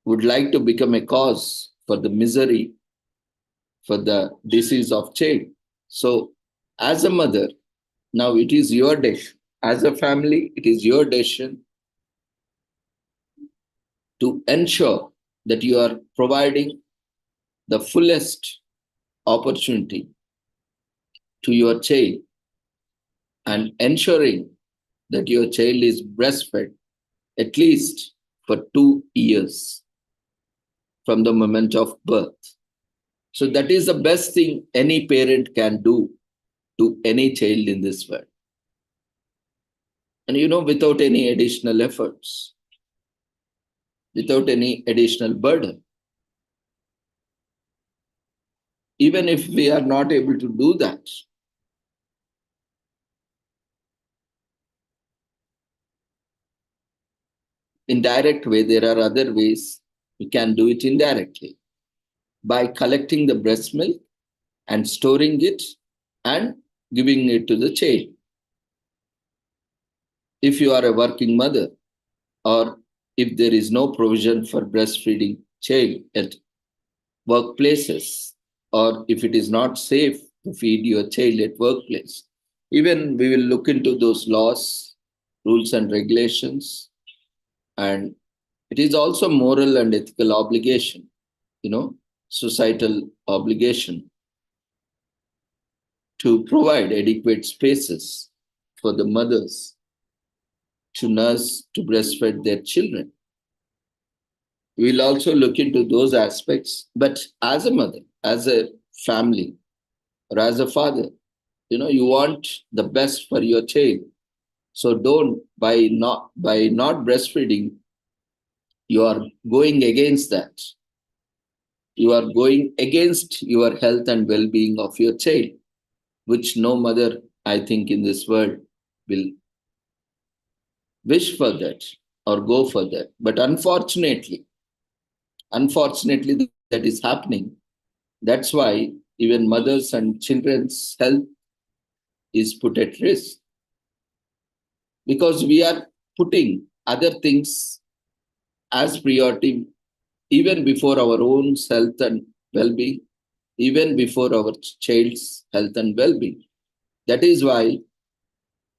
would like to become a cause for the misery, for the disease of child. So, as a mother, now it is your decision. As a family, it is your decision to ensure that you are providing the fullest opportunity to your child and ensuring that your child is breastfed at least for 2 years from the moment of birth. So that is the best thing any parent can do to any child in this world. And without any additional efforts, without any additional burden. Even if we are not able to do that, in direct way, there are other ways we can do it indirectly by collecting the breast milk and storing it and giving it to the child. If you are a working mother, or if there is no provision for breastfeeding child at workplaces, or if it is not safe to feed your child at workplace, even we will look into those laws, rules and regulations, and it is also moral and ethical obligation, societal obligation to provide adequate spaces for the mothers to nurse, to breastfeed their children. We'll also look into those aspects. But as a mother, as a family, or as a father, you want the best for your child. So don't by not breastfeeding, you are going against that. You are going against your health and well-being of your child, which no mother, I think, in this world will wish for that or go for that. But unfortunately, that is happening. That's why even mothers and children's health is put at risk, because we are putting other things as priority even before our own health and well-being, even before our child's health and well-being. That is why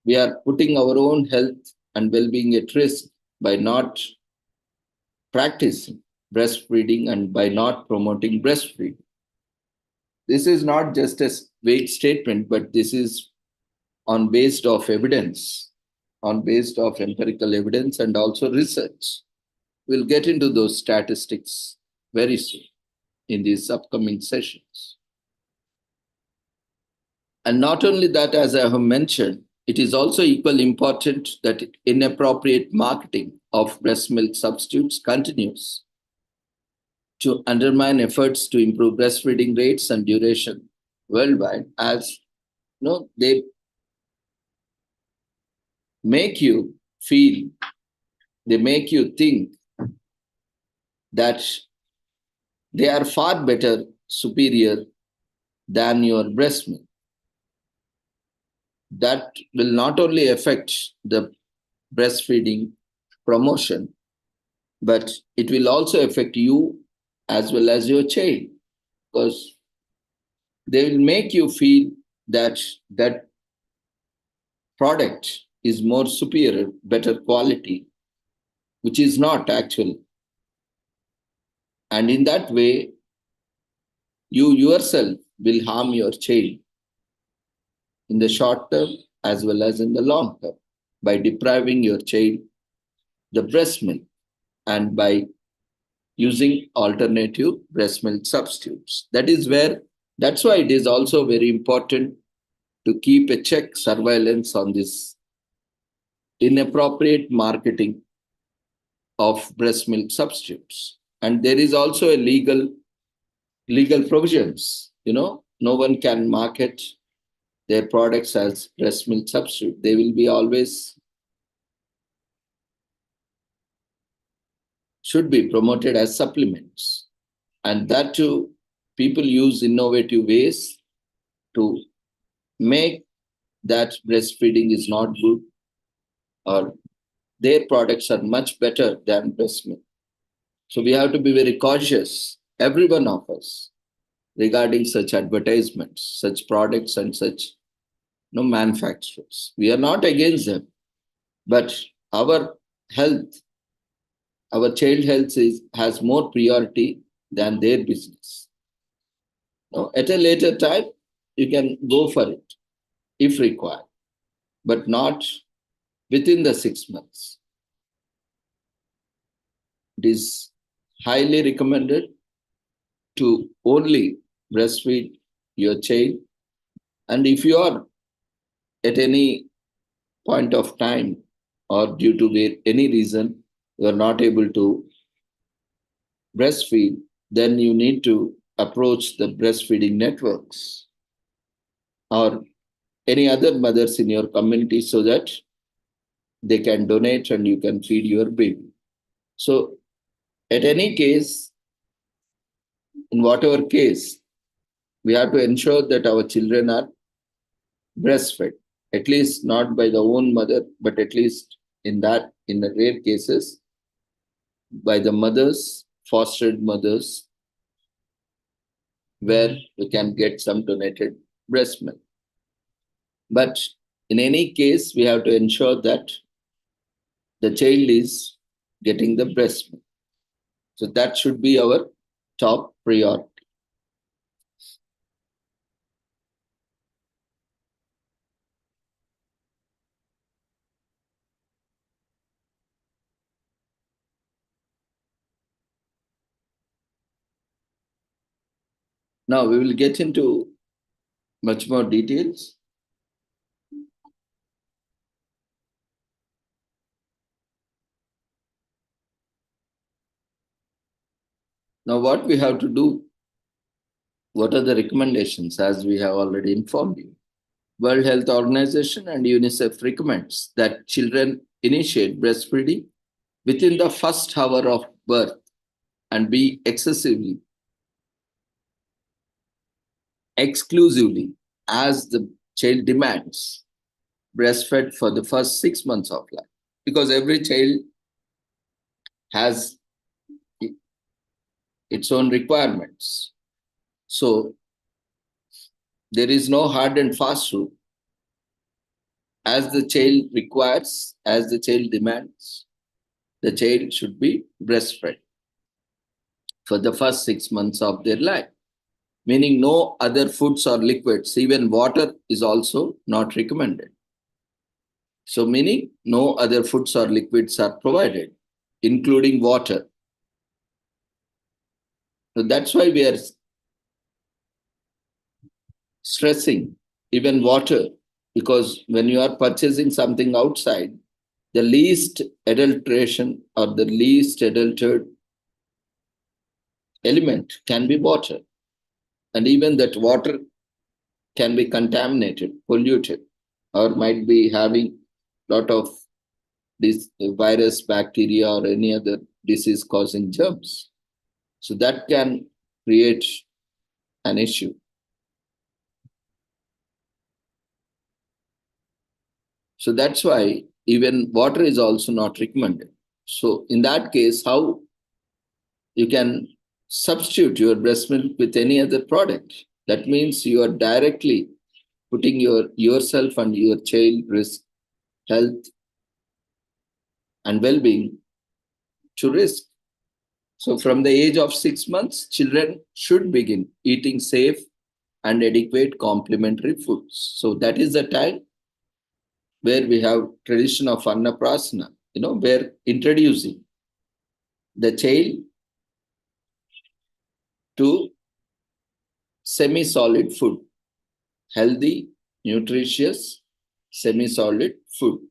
we are putting our own health and well-being at risk by not practicing breastfeeding and by not promoting breastfeeding. This is not just a vague statement, but this is on based of evidence, on based of empirical evidence and also research. We'll get into those statistics very soon in these upcoming sessions. And not only that, as I have mentioned, it is also equally important that inappropriate marketing of breast milk substitutes continues to undermine efforts to improve breastfeeding rates and duration worldwide, as they make you feel, they make you think that they are far better, superior than your breast milk. That will not only affect the breastfeeding promotion, but it will also affect you as well as your child, because they will make you feel that that product is more superior, better quality, which is not actually. And in that way, you yourself will harm your child in the short term as well as in the long term by depriving your child the breast milk and by using alternative breast milk substitutes. That's why it is also very important to keep a check, surveillance on this inappropriate marketing of breast milk substitutes. And there is also a legal provisions. No one can market their products as breast milk substitute. They will be always should be promoted as supplements. And that too, people use innovative ways to make that breastfeeding is not good, or their products are much better than breast milk. So we have to be very cautious, every one of us, regarding such advertisements, such products, and such manufacturers. We are not against them, but our health, our child health has more priority than their business. Now, at a later time, you can go for it if required, but not within the 6 months. It is highly recommended to only breastfeed your child. And if you are at any point of time or due to any reason you are not able to breastfeed, then you need to approach the breastfeeding networks or any other mothers in your community so that they can donate and you can feed your baby. So, at any case, in whatever case, we have to ensure that our children are breastfed, at least not by the own mother, but at least in the rare cases, by the mothers, fostered mothers, where we can get some donated breast milk. But in any case, we have to ensure that the child is getting the breast milk. So that should be our top priority. Now we will get into much more details. Now what we have to do, what are the recommendations, as we have already informed you. World Health Organization and UNICEF recommends that children initiate breastfeeding within the first hour of birth and be exclusively, as the child demands, breastfed for the first 6 months of life. Because every child has its own requirements. So there is no hard and fast rule. As the child requires, as the child demands, the child should be breastfed for the first 6 months of their life. Meaning no other foods or liquids, even water is also not recommended. So meaning no other foods or liquids are provided, including water. So that's why we are stressing even water, because when you are purchasing something outside, the least adulteration or the least adulterated element can be water. And even that water can be contaminated, polluted, or might be having a lot of this virus, bacteria, or any other disease causing germs. So that can create an issue. So that's why even water is also not recommended. So in that case, how you can substitute your breast milk with any other product? That means you are directly putting yourself and your child risk, health and well-being to risk. So from the age of 6 months, children should begin eating safe and adequate complementary foods. So that is the time where we have tradition of Annaprasana, where introducing the child to semi-solid food, healthy, nutritious, semi-solid food.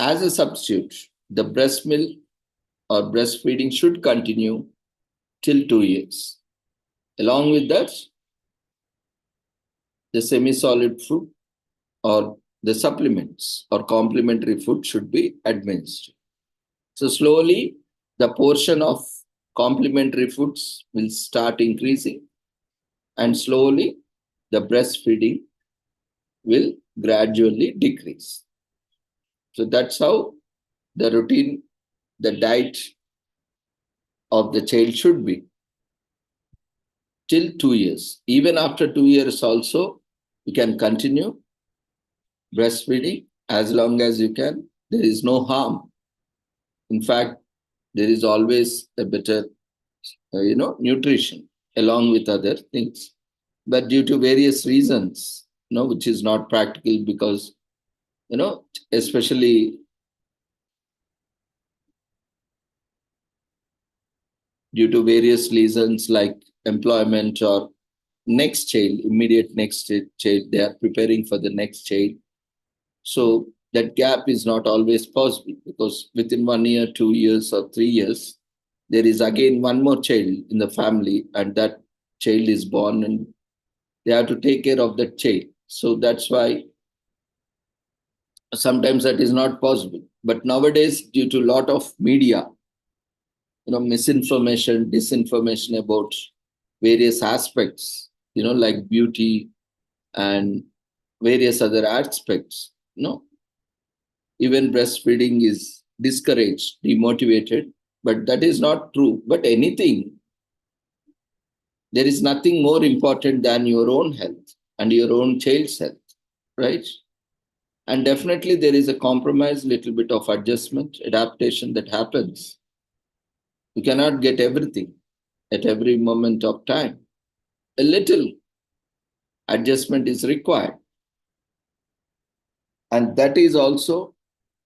As a substitute, the breast milk or breastfeeding should continue till 2 years. Along with that, the semi-solid food or the supplements or complementary food should be administered. So slowly, the portion of complementary foods will start increasing, and slowly the breastfeeding will gradually decrease. So that's how the routine, the diet of the child should be till 2 years. Even after 2 years also, you can continue breastfeeding as long as you can. There is no harm. In fact, there is always a better, nutrition along with other things. But due to various reasons, which is not practical because, especially due to various reasons like employment or next child, immediate next child, they are preparing for the next child. So that gap is not always possible because within 1 year, 2 years, or 3 years, there is again one more child in the family, and that child is born, and they have to take care of that child. So that's why sometimes that is not possible. But nowadays, due to a lot of media, misinformation, disinformation about various aspects, like beauty and various other aspects, even breastfeeding is discouraged, demotivated, but that is not true. But anything, there is nothing more important than your own health and your own child's health, right? And definitely there is a compromise, little bit of adjustment, adaptation that happens. You cannot get everything at every moment of time. A little adjustment is required. And that is also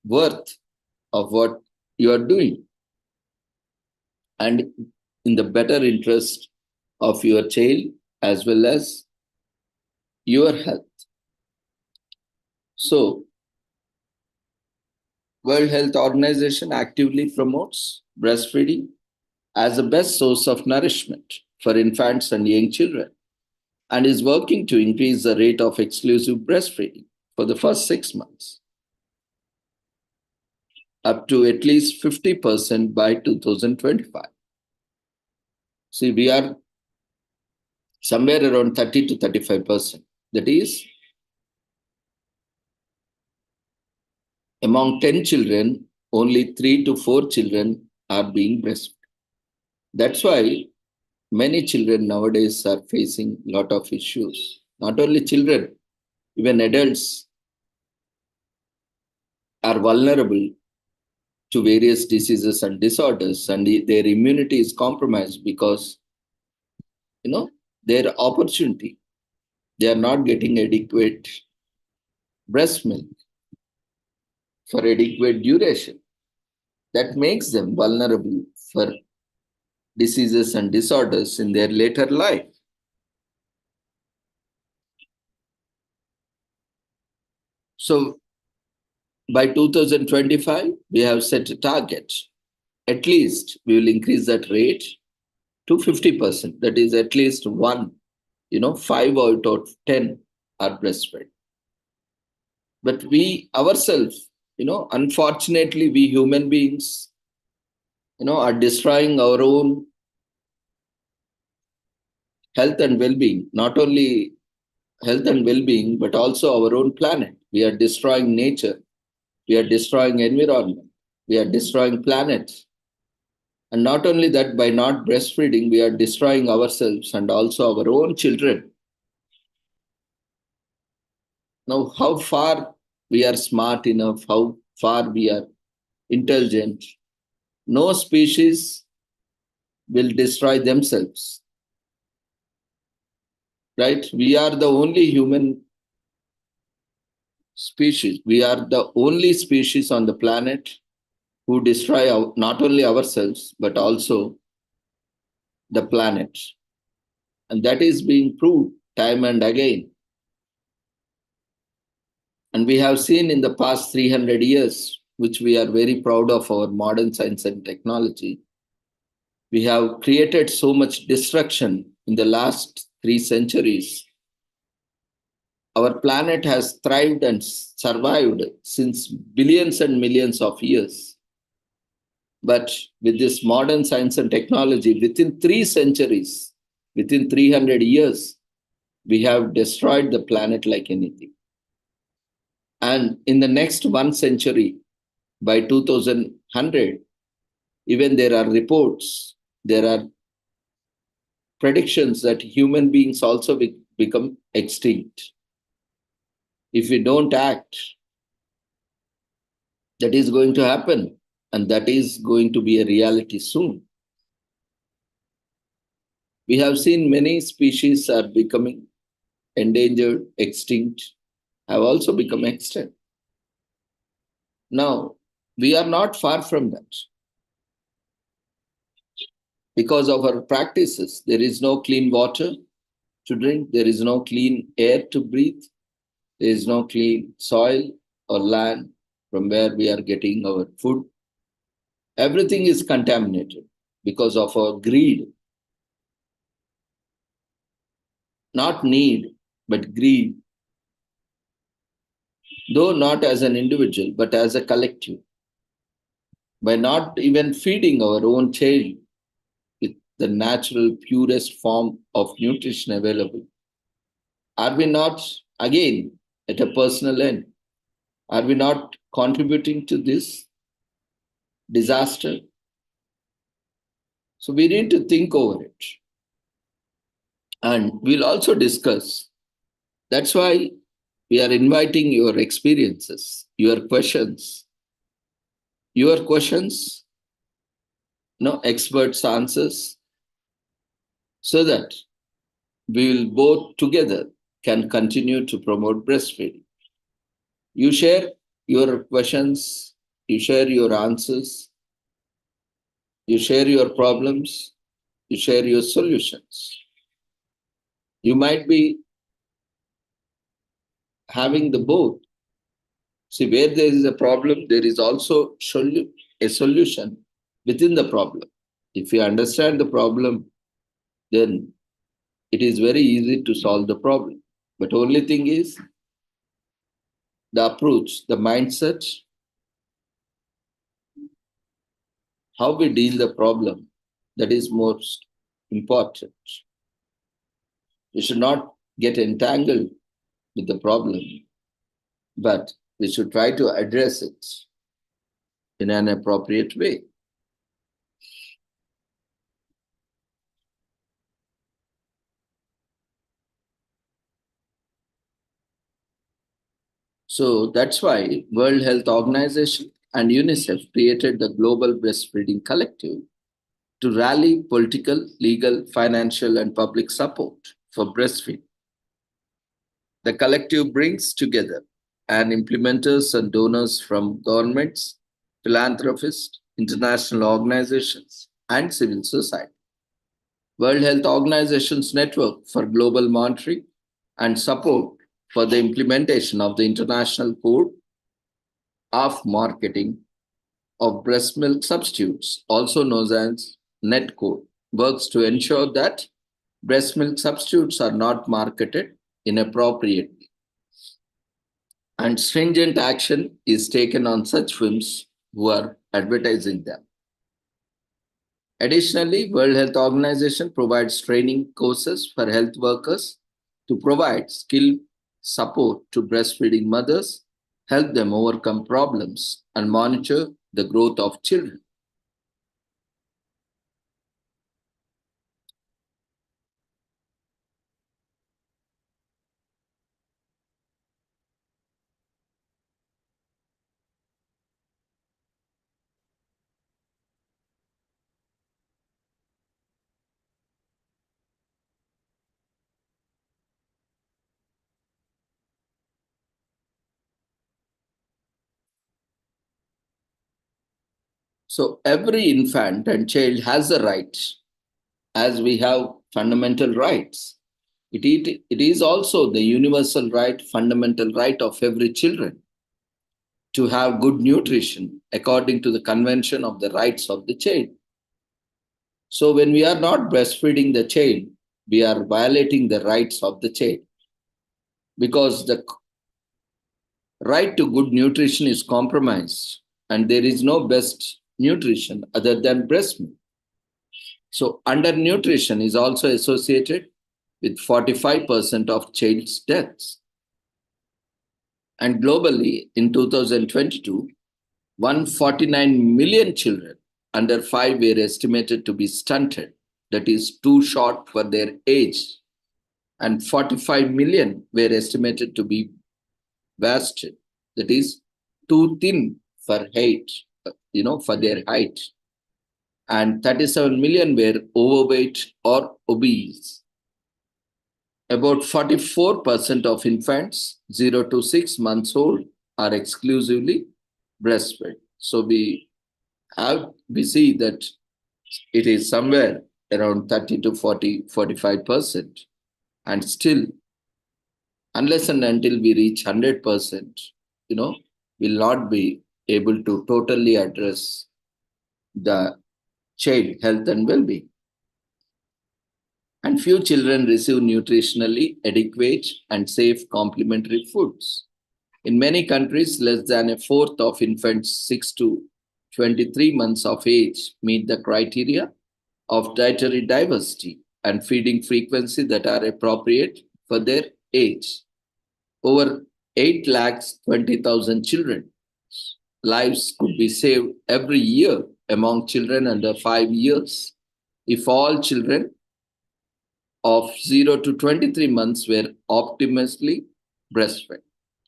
worth of what you are doing, and in the better interest of your child as well as your health. So, World Health Organization actively promotes breastfeeding as the best source of nourishment for infants and young children, and is working to increase the rate of exclusive breastfeeding for the first 6 months up to at least 50% by 2025. See, we are somewhere around 30 to 35%. That is, among 10 children, only 3 to 4 children are being breastfed. That's why many children nowadays are facing a lot of issues. Not only children, even adults are vulnerable to various diseases and disorders, and their immunity is compromised because, their opportunity, they are not getting adequate breast milk for adequate duration. That makes them vulnerable for diseases and disorders in their later life. So by 2025, we have set a target. At least we will increase that rate to 50%. That is at least 5 out of 10 are breastfed. But we ourselves, unfortunately, we human beings, are destroying our own health and well-being. Not only health and well-being, but also our own planet. We are destroying nature. We are destroying environment. We are destroying planets. And not only that, by not breastfeeding, we are destroying ourselves and also our own children. Now, how far we are smart enough, how far we are intelligent, no species will destroy themselves. Right? We are the only human species. We are the only species on the planet who destroy not only ourselves, but also the planet. And that is being proved time and again. And we have seen in the past 300 years, which we are very proud of our modern science and technology, we have created so much destruction in the last 3 centuries. Our planet has thrived and survived since billions and millions of years. But with this modern science and technology, within 3 centuries, within 300 years, we have destroyed the planet like anything. And in the next 1 century, by 2100, even there are reports, there are predictions that human beings also become extinct. If we don't act, that is going to happen, and that is going to be a reality soon. We have seen many species are becoming endangered, extinct, have also become extinct. Now, we are not far from that. Because of our practices, there is no clean water to drink, there is no clean air to breathe, there is no clean soil or land from where we are getting our food. Everything is contaminated because of our greed. Not need, but greed. Though not as an individual, but as a collective. By not even feeding our own child with the natural, purest form of nutrition available, are we not, again, at a personal end, are we not contributing to this disaster? So we need to think over it. And we'll also discuss. That's why we are inviting your experiences, your questions. Your questions, no experts' answers, so that we will both together can continue to promote breastfeeding. You share your questions, you share your answers, you share your problems, you share your solutions. You might be having the both. See, where there is a problem, there is also a solution within the problem. If you understand the problem, then it is very easy to solve the problem. But only thing is the approach, the mindset, how we deal the problem, that is most important. We should not get entangled with the problem, but we should try to address it in an appropriate way. So that's why World Health Organization and UNICEF created the Global Breastfeeding Collective to rally political, legal, financial, and public support for breastfeeding. The collective brings together and implementers and donors from governments, philanthropists, international organizations, and civil society. World Health Organization's network for global monitoring and support for the implementation of the International Code of Marketing of Breast Milk Substitutes, also known as NETCode, works to ensure that breast milk substitutes are not marketed inappropriately. And stringent action is taken on such firms who are advertising them. Additionally, World Health Organization provides training courses for health workers to provide skill support to breastfeeding mothers, help them overcome problems, and monitor the growth of children. So every infant and child has a right, as we have fundamental rights. It is also the universal right, fundamental right of every children to have good nutrition according to the Convention of the Rights of the Child. So when we are not breastfeeding the child, we are violating the rights of the child, because the right to good nutrition is compromised and there is no best nutrition other than breast milk. So undernutrition is also associated with 45% of child's deaths. And globally, in 2022, 149 million children under 5 were estimated to be stunted, that is, too short for their age, and 45 million were estimated to be wasted, that is, too thin for height, for their height, and 37 million were overweight or obese. About 44% of infants 0 to 6 months old are exclusively breastfed. So we see that it is somewhere around 30 to 45%. And still, unless and until we reach 100%, will not be able to totally address the child health and well-being. And few children receive nutritionally adequate and safe complementary foods. In many countries, less than a fourth of infants 6 to 23 months of age meet the criteria of dietary diversity and feeding frequency that are appropriate for their age. Over 8,20,000 children lives could be saved every year among children under 5 years if all children of 0 to 23 months were optimally breastfed.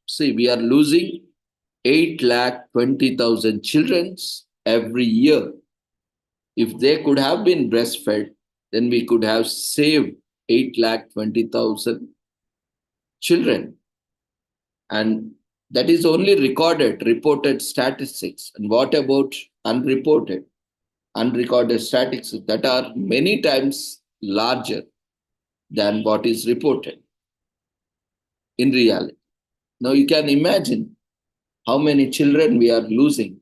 See, we are losing 8,20,000 children every year. If they could have been breastfed, then we could have saved 8,20,000 children. And that is only reported statistics. And what about unrecorded statistics that are many times larger than what is reported in reality? Now you can imagine how many children we are losing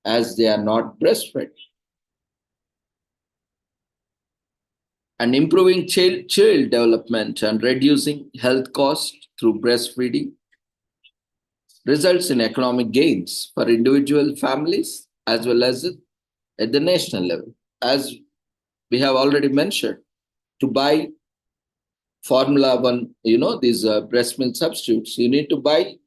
as they are not breastfed. And improving child development and reducing health costs through breastfeeding results in economic gains for individual families as well as at the national level. As we have already mentioned, to buy Formula One, these breast milk substitutes, you need to buy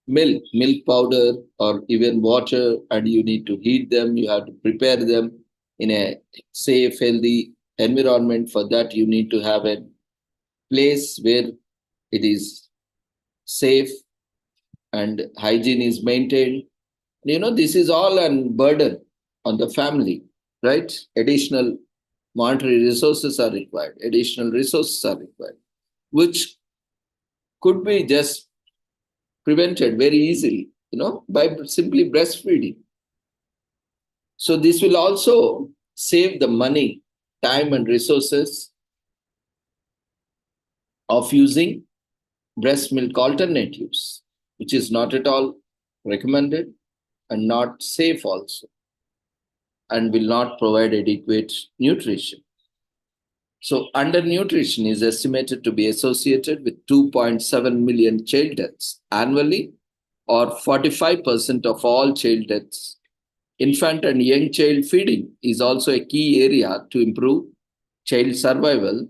milk powder, or even water, and you need to heat them. You have to prepare them in a safe, healthy environment. For that, you need to have a place where it is safe and hygiene is maintained. This is all a burden on the family, right? Additional monetary resources are required, which could be just prevented very easily, by simply breastfeeding. So this will also save the money, time, and resources of using breast milk alternatives, which is not at all recommended and not safe also, and will not provide adequate nutrition. So undernutrition is estimated to be associated with 2.7 million child deaths annually, or 45% of all child deaths. Infant and young child feeding is also a key area to improve child survival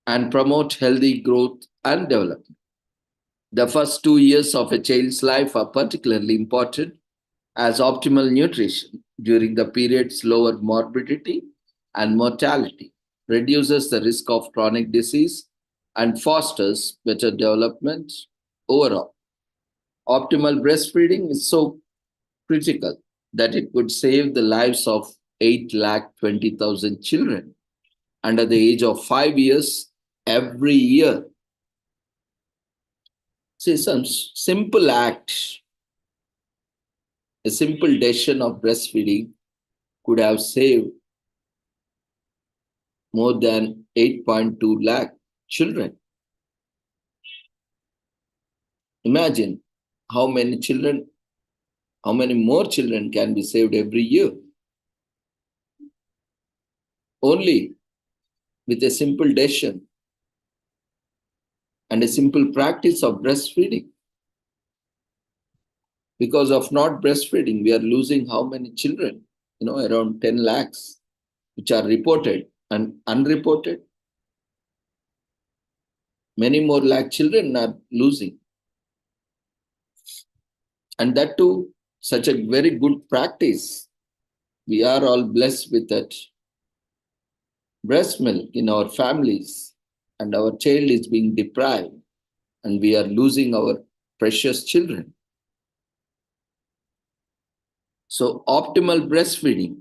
and promote healthy growth and development. The first 2 years of a child's life are particularly important, as optimal nutrition during the period's lower morbidity and mortality reduces the risk of chronic disease and fosters better development overall. Optimal breastfeeding is so critical that it could save the lives of 8,20,000 children under the age of 5 years every year. See, some simple act, a simple decision of breastfeeding could have saved more than 8.2 lakh children. Imagine how many more children can be saved every year, only with a simple decision and a simple practice of breastfeeding. Because of not breastfeeding, we are losing how many children? Around 10 lakhs, which are reported and unreported. Many more lakh children are losing. And that too, such a very good practice. We are all blessed with that breast milk in our families, and our child is being deprived, and we are losing our precious children. So, optimal breastfeeding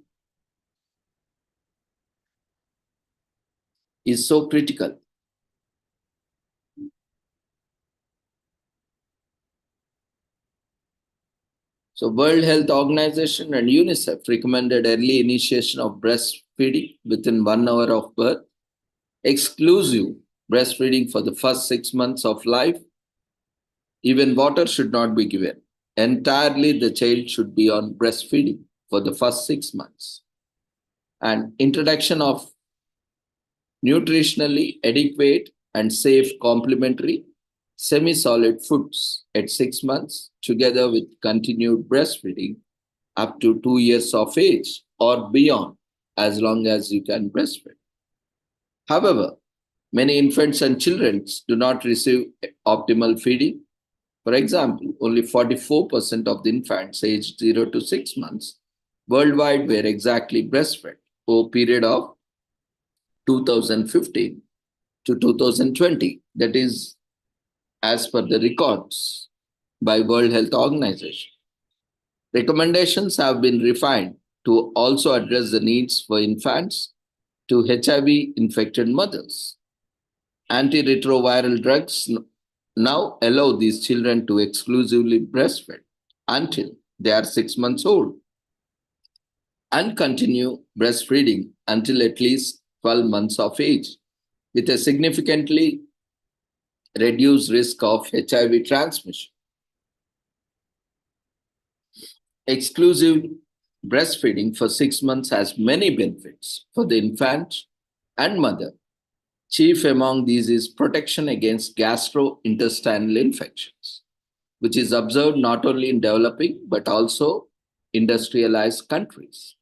is so critical. So, World Health Organization and UNICEF recommended early initiation of breastfeeding within 1 hour of birth, exclusive breastfeeding for the first 6 months of life. Even water should not be given. Entirely, the child should be on breastfeeding for the first 6 months. And introduction of nutritionally adequate and safe complementary semi-solid foods at 6 months, together with continued breastfeeding up to 2 years of age or beyond, as long as you can breastfeed. However, many infants and children do not receive optimal feeding. For example, only 44% of the infants aged 0 to 6 months worldwide were exactly breastfed over a period of 2015 to 2020. That is as per the records by World Health Organization. Recommendations have been refined to also address the needs for infants to HIV infected mothers. Antiretroviral drugs now allow these children to exclusively breastfeed until they are 6 months old and continue breastfeeding until at least 12 months of age, with a significantly reduced risk of HIV transmission. Exclusive breastfeeding for 6 months has many benefits for the infant and mother. Chief among these is protection against gastrointestinal infections, which is observed not only in developing but also industrialized countries.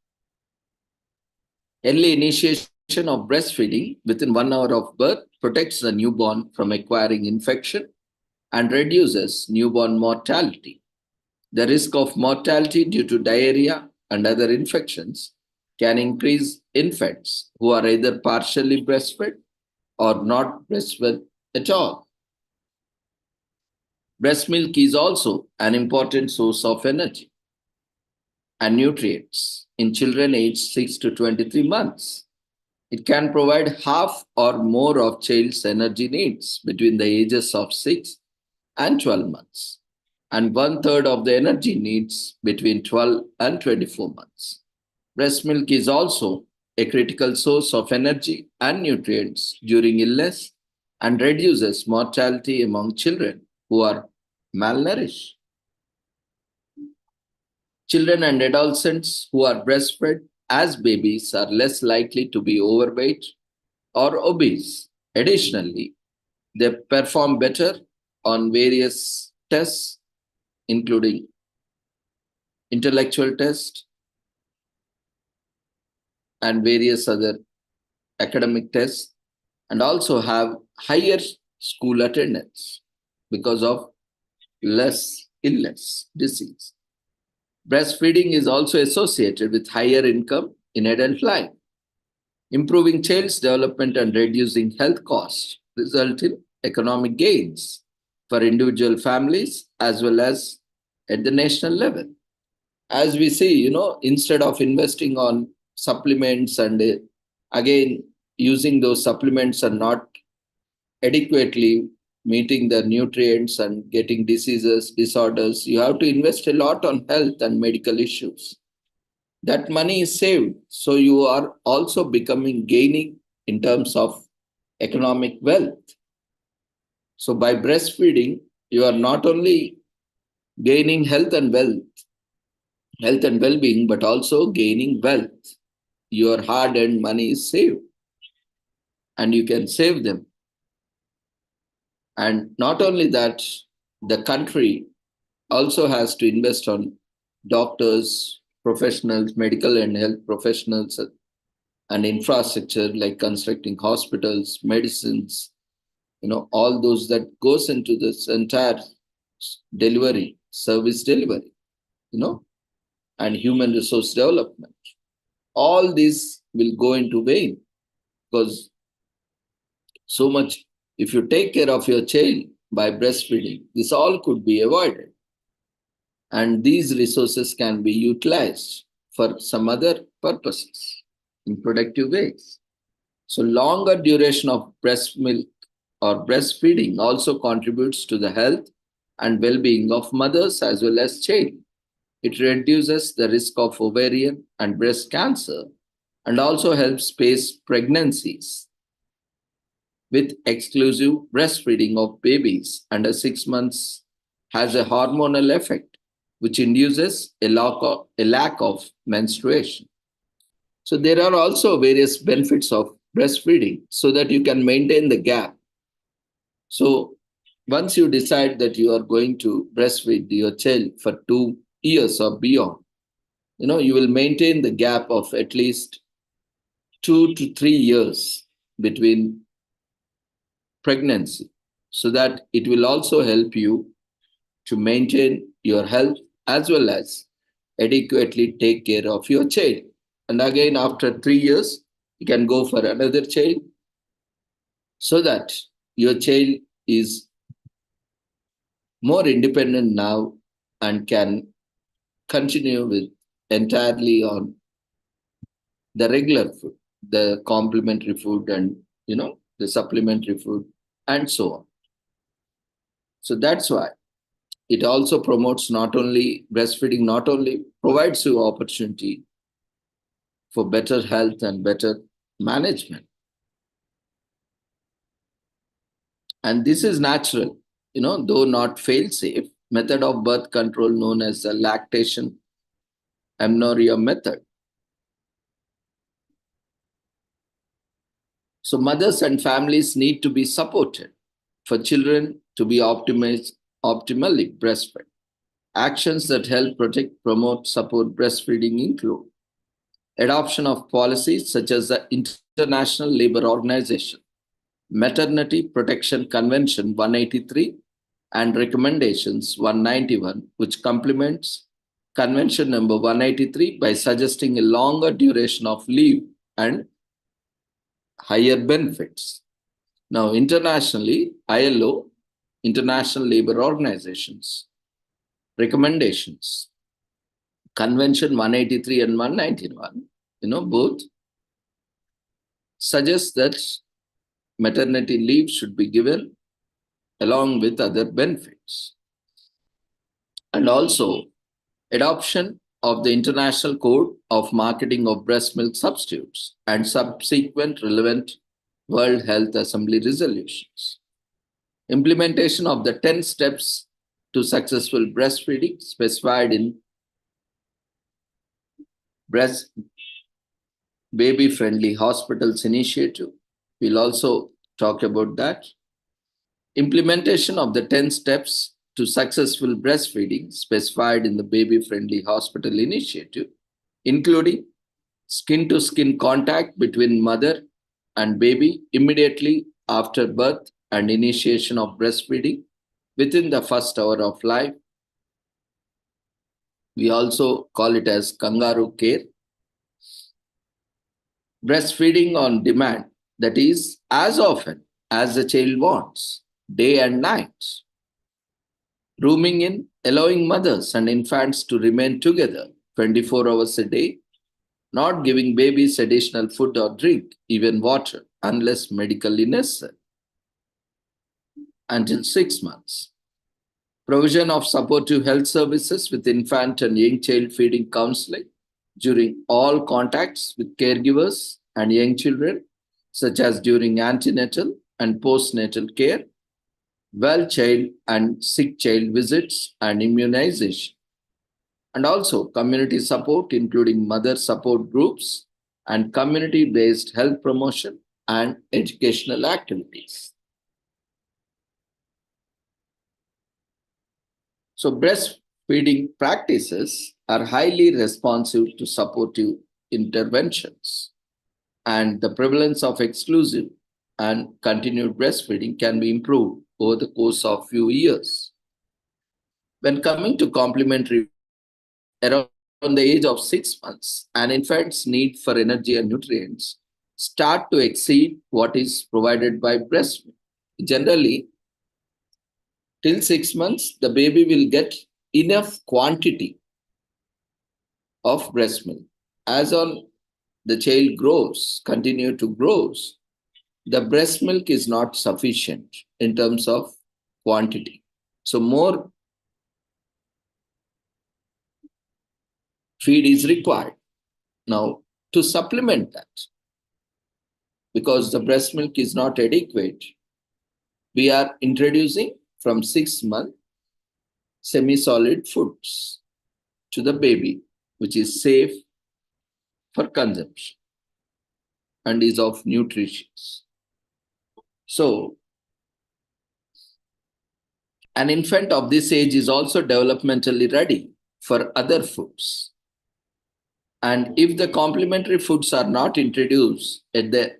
Early initiation of breastfeeding within 1 hour of birth protects the newborn from acquiring infection and reduces newborn mortality. The risk of mortality due to diarrhea and other infections can increase infants who are either partially breastfed or not breastfed at all. Breast milk is also an important source of energy and nutrients in children aged 6 to 23 months. It can provide half or more of child's energy needs between the ages of 6 and 12 months, and 1/3 of the energy needs between 12 and 24 months. Breast milk is also a critical source of energy and nutrients during illness and reduces mortality among children who are malnourished. Children and adolescents who are breastfed as babies are less likely to be overweight or obese. Additionally, they perform better on various tests, including intellectual tests and various other academic tests, and also have higher school attendance because of less illness, disease. Breastfeeding is also associated with higher income in adult life. Improving child's development and reducing health costs result in economic gains for individual families as well as at the national level. As we see, instead of investing on supplements and again using those supplements are not adequately meeting the nutrients and getting diseases, disorders, you have to invest a lot on health and medical issues. That money is saved. So you are also gaining in terms of economic wealth. So by breastfeeding, you are not only gaining health and well-being, but also gaining wealth. Your hard-earned money is saved and you can save them. And not only that, the country also has to invest on doctors, professionals, medical and health professionals, and infrastructure like constructing hospitals, medicines, all those that goes into this entire delivery, service delivery, and human resource development. All these will go into vain because so much, if you take care of your child by breastfeeding, this all could be avoided. And these resources can be utilized for some other purposes in productive ways. So, longer duration of breast milk or breastfeeding also contributes to the health and well being of mothers as well as child. It reduces the risk of ovarian and breast cancer and also helps space pregnancies. With exclusive breastfeeding of babies under 6 months has a hormonal effect which induces a lack of menstruation. So there are also various benefits of breastfeeding so that you can maintain the gap. So once you decide that you are going to breastfeed your child for 2 years or beyond, you will maintain the gap of at least 2 to 3 years between pregnancy so that it will also help you to maintain your health as well as adequately take care of your child. And again, after 3 years, you can go for another child so that your child is more independent now and can continue with entirely on the regular food, the complementary food, and the supplementary food, and so on. So that's why it also promotes not only breastfeeding, not only provides you opportunity for better health and better management. And this is natural, though not fail safe, method of birth control known as the lactation amenorrhea method. So mothers and families need to be supported for children to be optimally breastfed. Actions that help protect, promote, support breastfeeding include adoption of policies such as the International Labour Organization, Maternity Protection Convention 183, and Recommendations 191, which complements Convention number 183 by suggesting a longer duration of leave and higher benefits. Now, internationally, ILO, International Labour Organizations, recommendations, Convention 183 and 191, both suggest that maternity leave should be given along with other benefits. And also, adoption of the International Code of Marketing of Breast Milk Substitutes and subsequent relevant World Health Assembly resolutions. Implementation of the 10 steps to successful breastfeeding specified in Breast Baby Friendly Hospitals Initiative. We'll also talk about that. Implementation of the 10 steps to successful breastfeeding specified in the Baby Friendly Hospital Initiative, including skin-to-skin contact between mother and baby immediately after birth and initiation of breastfeeding within the first hour of life. We also call it as kangaroo care. Breastfeeding on demand, that is, as often as the child wants, day and night. Rooming in, allowing mothers and infants to remain together 24 hours a day, not giving babies additional food or drink, even water, unless medically necessary, until 6 months. Provision of supportive health services with infant and young child feeding counseling during all contacts with caregivers and young children, such as during antenatal and postnatal care, well child and sick child visits and immunization. And also community support, including mother support groups and community-based health promotion and educational activities. So breastfeeding practices are highly responsive to supportive interventions, and the prevalence of exclusive and continued breastfeeding can be improved over the course of few years. When coming to complementary feeding, around the age of 6 months, an infant's need for energy and nutrients start to exceed what is provided by breast milk. Generally, till 6 months, the baby will get enough quantity of breast milk. As on the child grows, continue to grows, the breast milk is not sufficient in terms of quantity. So more feed is required. Now, to supplement that, because the breast milk is not adequate, we are introducing from 6 months semi-solid foods to the baby, which is safe for consumption and is of nutritious. So, an infant of this age is also developmentally ready for other foods. And if the complementary foods are not introduced at the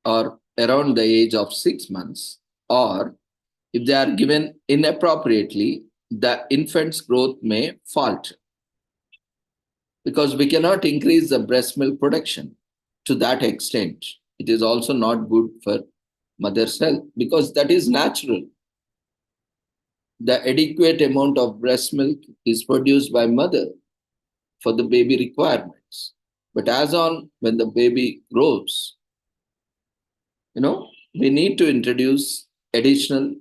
or around the age of 6 months, or if they are given inappropriately, the infant's growth may falter, because we cannot increase the breast milk production to that extent. It is also not good for mother's health, because that is natural. The adequate amount of breast milk is produced by mother for the baby requirements. But as on when the baby grows, we need to introduce additional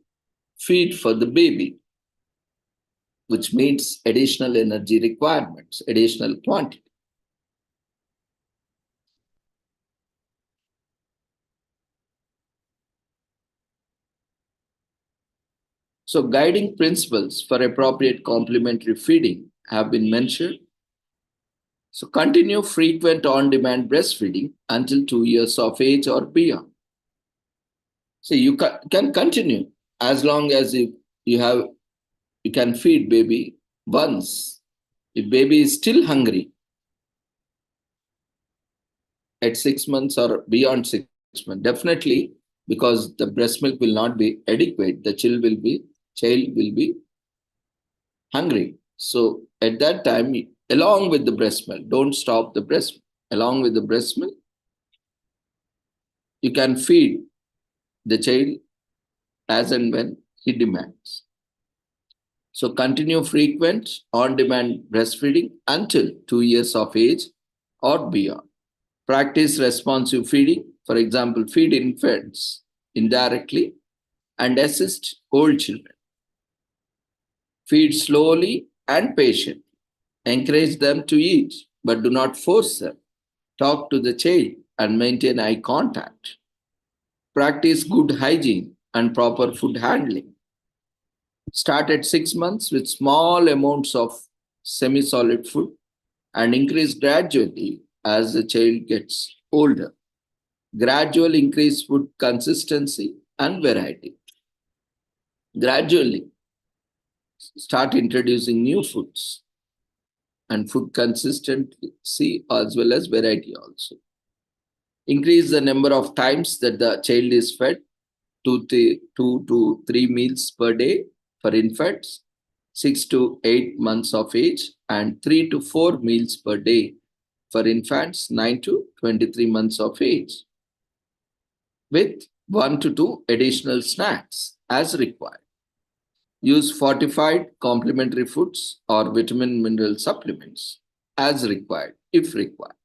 feed for the baby, which meets additional energy requirements, additional quantity. So guiding principles for appropriate complementary feeding have been mentioned. So continue frequent on-demand breastfeeding until 2 years of age or beyond. So you can continue as long as you can feed baby once. If baby is still hungry at 6 months or beyond 6 months, definitely, because the breast milk will not be adequate, the child will be hungry. So at that time, along with the breast milk, don't stop the breast milk. Along with the breast milk, you can feed the child as and when he demands. So continue frequent on-demand breastfeeding until 2 years of age or beyond. Practice responsive feeding. For example, feed infants indirectly and assist old children. Feed slowly and patiently. Encourage them to eat, but do not force them. Talk to the child and maintain eye contact. Practice good hygiene and proper food handling. Start at 6 months with small amounts of semi-solid food and increase gradually as the child gets older. Gradual increase food consistency and variety. Gradually start introducing new foods and food consistency as well as variety also. Increase the number of times that the child is fed, 2 to 3 meals per day for infants 6 to 8 months of age, and 3 to 4 meals per day for infants 9 to 23 months of age, with 1 to 2 additional snacks as required. Use fortified complementary foods or vitamin mineral supplements as required, if required.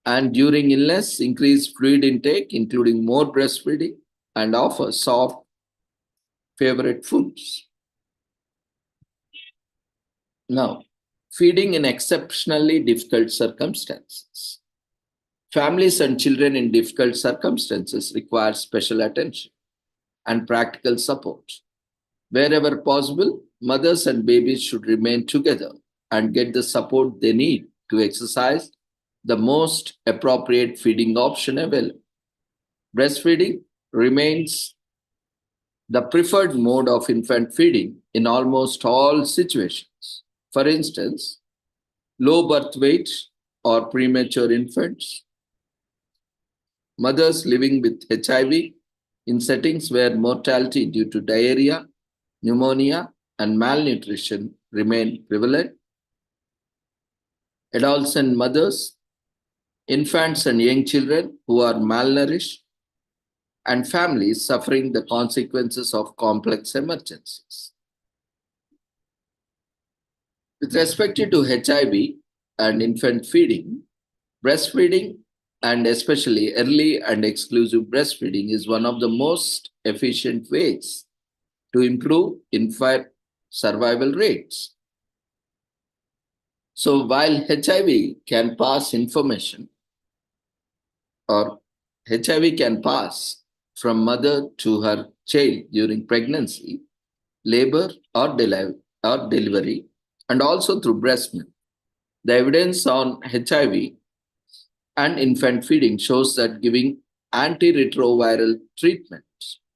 And during illness, increase fluid intake, including more breastfeeding, and offer soft, favorite foods. Now, feeding in exceptionally difficult circumstances. Families and children in difficult circumstances require special attention and practical support. Wherever possible, mothers and babies should remain together and get the support they need to exercise the most appropriate feeding option available. Breastfeeding remains the preferred mode of infant feeding in almost all situations. For instance, low birth weight or premature infants, mothers living with HIV in settings where mortality due to diarrhea, pneumonia, and malnutrition remain prevalent, adolescent mothers, infants and young children who are malnourished, and families suffering the consequences of complex emergencies. With respect to HIV and infant feeding, breastfeeding and especially early and exclusive breastfeeding is one of the most efficient ways to improve infant survival rates. So while HIV can pass information or HIV can pass from mother to her child during pregnancy, labor or delivery, and also through breast milk. The evidence on HIV and infant feeding shows that giving antiretroviral treatment,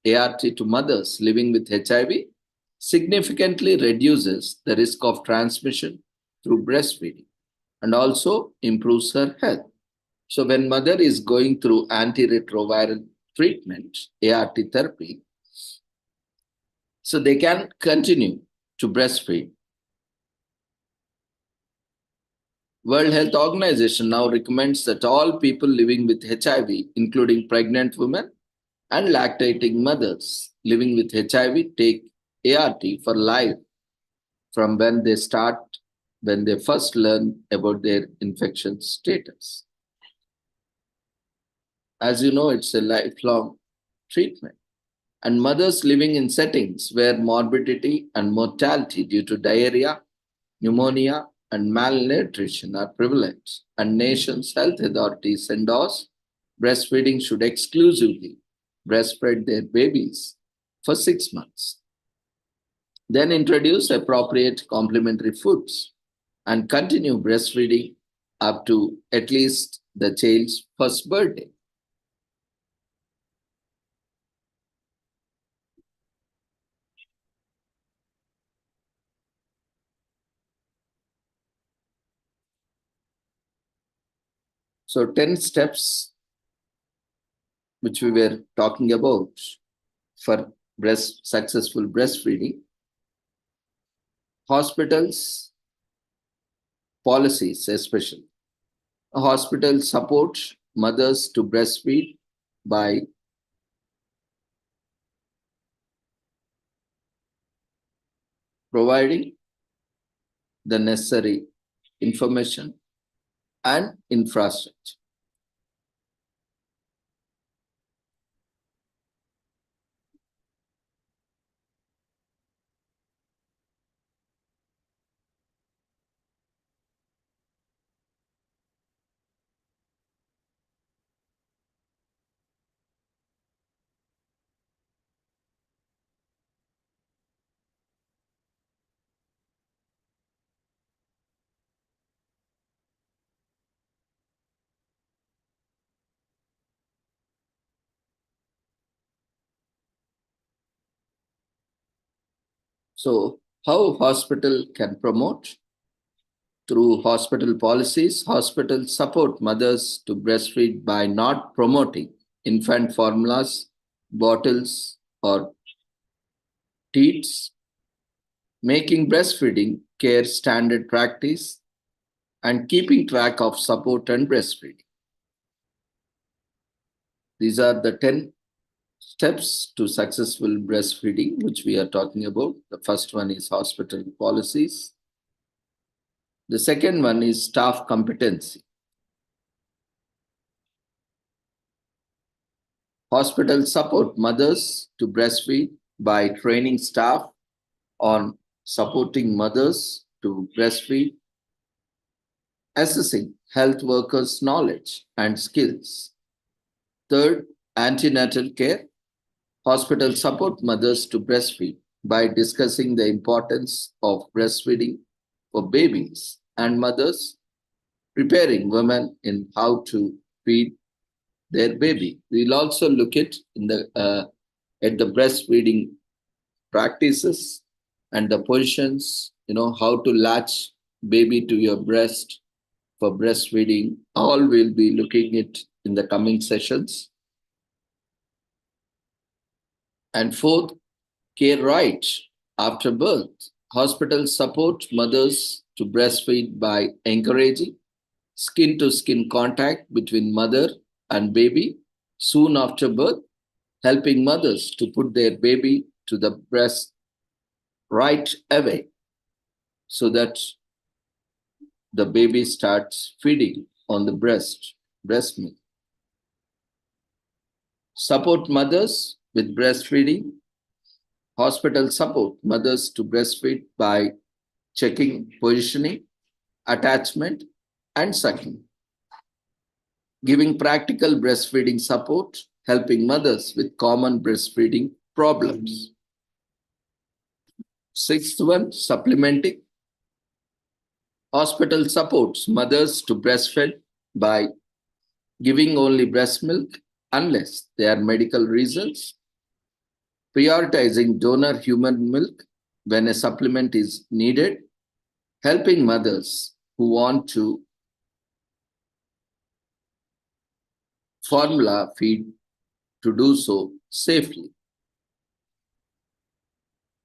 ART, to mothers living with HIV significantly reduces the risk of transmission through breastfeeding and also improves her health. So when mother is going through antiretroviral treatment, ART therapy, so they can continue to breastfeed. World Health Organization now recommends that all people living with HIV, including pregnant women and lactating mothers living with HIV, take ART for life from when they first learn about their infection status. As you know, it's a lifelong treatment. And mothers living in settings where morbidity and mortality due to diarrhea, pneumonia, and malnutrition are prevalent, and nations' health authorities endorse breastfeeding should exclusively breastfeed their babies for 6 months. Then introduce appropriate complementary foods and continue breastfeeding up to at least the child's first birthday. So 10 steps which we were talking about for successful breastfeeding. Hospitals, policies especially. A hospital supports mothers to breastfeed by providing the necessary information and infrastructure. So, how hospital can promote? Through hospital policies, hospitals support mothers to breastfeed by not promoting infant formulas, bottles, or teats, making breastfeeding care standard practice, and keeping track of support and breastfeeding. These are the 10 steps to successful breastfeeding, which we are talking about. The first one is hospital policies. The second one is staff competency. Hospitals support mothers to breastfeed by training staff on supporting mothers to breastfeed, assessing health workers' knowledge and skills. Third, antenatal care. Hospitals support mothers to breastfeed by discussing the importance of breastfeeding for babies and mothers, preparing women in how to feed their baby. We'll also look at the breastfeeding practices and the positions, how to latch baby to your breast for breastfeeding. All we'll be looking at in the coming sessions. And fourth, care right after birth. Hospitals support mothers to breastfeed by encouraging skin to skin contact between mother and baby soon after birth, helping mothers to put their baby to the breast right away so that the baby starts feeding on the breast milk. Support mothers with breastfeeding. Hospital support mothers to breastfeed by checking positioning, attachment, and sucking. Giving practical breastfeeding support, helping mothers with common breastfeeding problems. Sixth one, supplementing. Hospital supports mothers to breastfeed by giving only breast milk unless there are medical reasons, prioritizing donor human milk when a supplement is needed, helping mothers who want to formula feed to do so safely.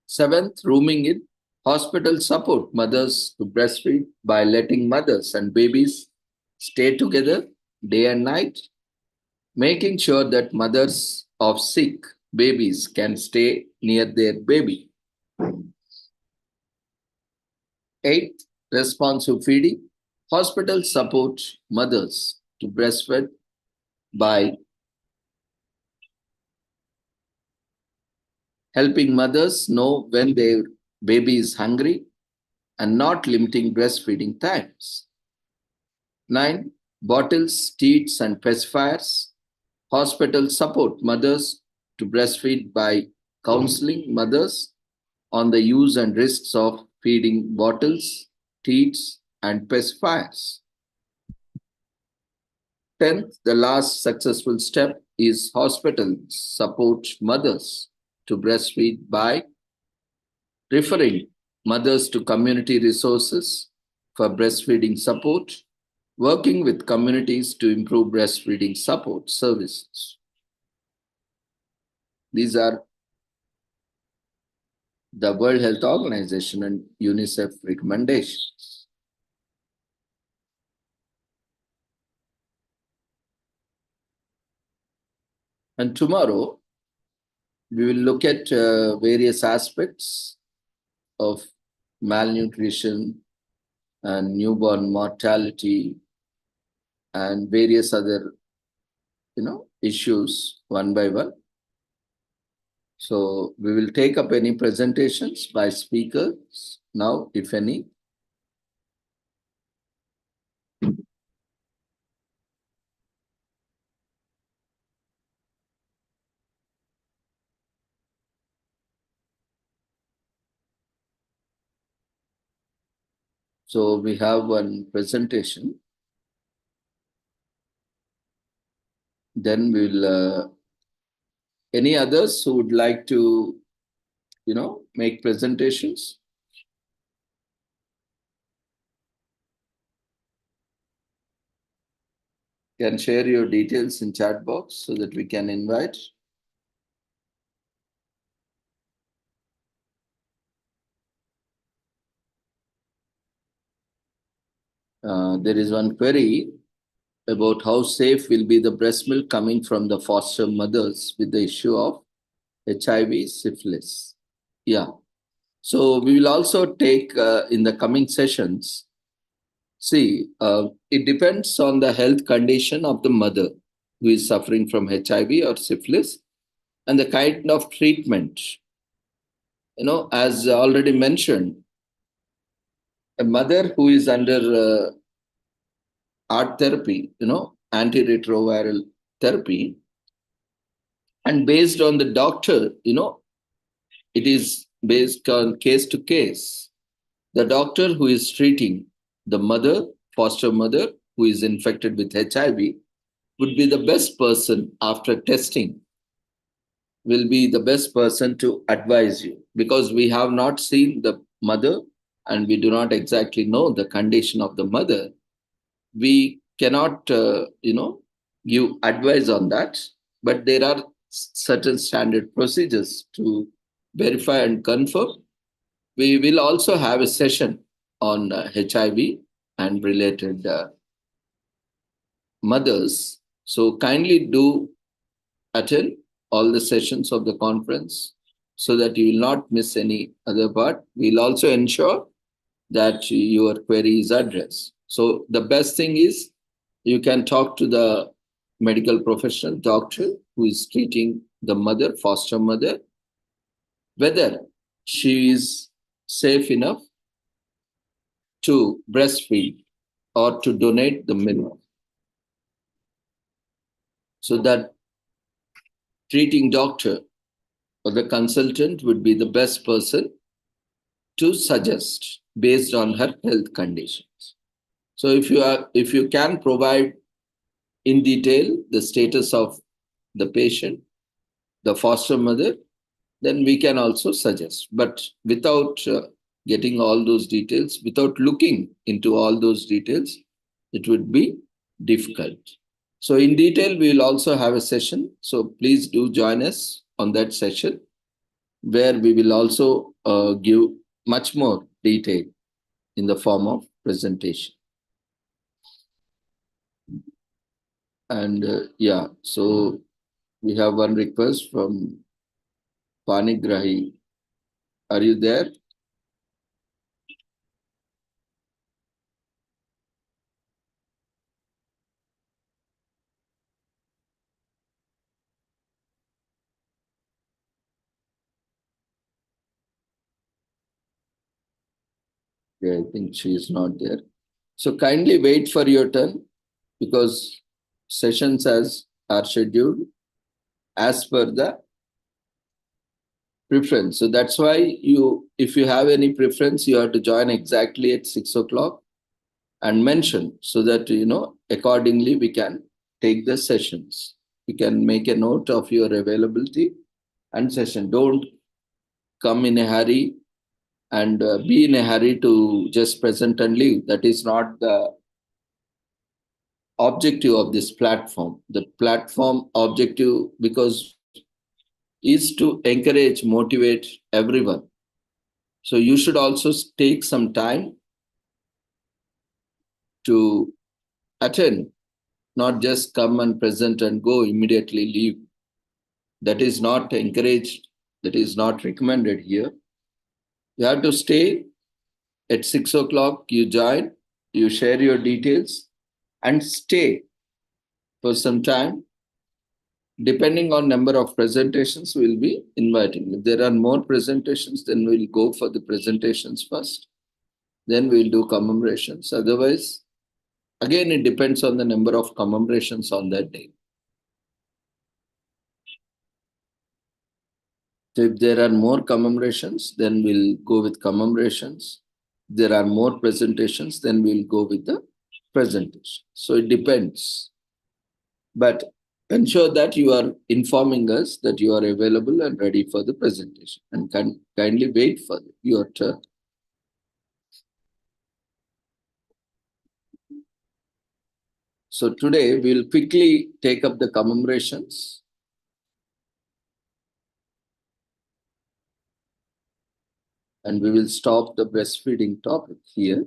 Seventh, rooming in. Hospitals support mothers to breastfeed by letting mothers and babies stay together day and night, making sure that mothers of sick babies can stay near their baby. Eighth, responsive feeding. Hospitals support mothers to breastfeed by helping mothers know when their baby is hungry and not limiting breastfeeding times. 9. Bottles, teats, and pacifiers. Hospitals support mothers to breastfeed by counseling mothers on the use and risks of feeding bottles, teats, and pacifiers. 10th, the last successful step is hospitals support mothers to breastfeed by referring mothers to community resources for breastfeeding support, working with communities to improve breastfeeding support services. These are the World Health Organization and UNICEF recommendations. And tomorrow, we will look at various aspects of malnutrition and newborn mortality and various other, issues one by one. So we will take up any presentations by speakers now, if any. So we have one presentation. Then we'll, any others who would like to, make presentations? Can share your details in chat box so that we can invite. There is one query about how safe will be the breast milk coming from the foster mothers with the issue of HIV, syphilis. Yeah. So we will also take in the coming sessions. See, it depends on the health condition of the mother who is suffering from HIV or syphilis and the kind of treatment. As already mentioned, a mother who is under art therapy, antiretroviral therapy, and based on the doctor, it is based on case to case. The doctor who is treating the mother, foster mother, who is infected with HIV would be the best person after testing, will be the best person to advise you. because we have not seen the mother and we do not exactly know the condition of the mother, we cannot, give advice on that. But there are certain standard procedures to verify and confirm. We will also have a session on HIV and related mothers. So kindly do attend all the sessions of the conference so that you will not miss any other part. We'll also ensure that your query is addressed. So the best thing is you can talk to the medical professional doctor who is treating the mother, foster mother, whether she is safe enough to breastfeed or to donate the milk. So that treating doctor or the consultant would be the best person to suggest based on her health conditions. So if you can provide in detail the status of the patient, the foster mother, then we can also suggest. But without getting all those details, without looking into all those details, it would be difficult. So in detail, we will also have a session. So please do join us on that session where we will also give much more detail in the form of presentation. And so we have one request from Panigrahi. Are you there? Yeah, I think she is not there. So kindly wait for your turn because sessions are scheduled as per the preference. So that's why if you have any preference, you have to join exactly at 6 o'clock and mention so that, accordingly we can take the sessions. You can make a note of your availability and session. Don't come in a hurry and be in a hurry to just present and leave. That is not the objective of this platform. The platform objective is to encourage, motivate everyone. So you should also take some time to attend, not just come and present and go, immediately leave. That is not encouraged. That is not recommended here. You have to stay at 6 o'clock. You join, you share your details and stay for some time. Depending on number of presentations, we'll be inviting. If there are more presentations, then we'll go for the presentations first. Then we'll do commemorations. Otherwise, again, it depends on the number of commemorations on that day. So if there are more commemorations, then we'll go with commemorations. If there are more presentations, then we'll go with the presentation. So it depends. But ensure that you are informing us that you are available and ready for the presentation, and kindly wait for your turn. So today we'll quickly take up the commemorations. And we will stop the breastfeeding topic here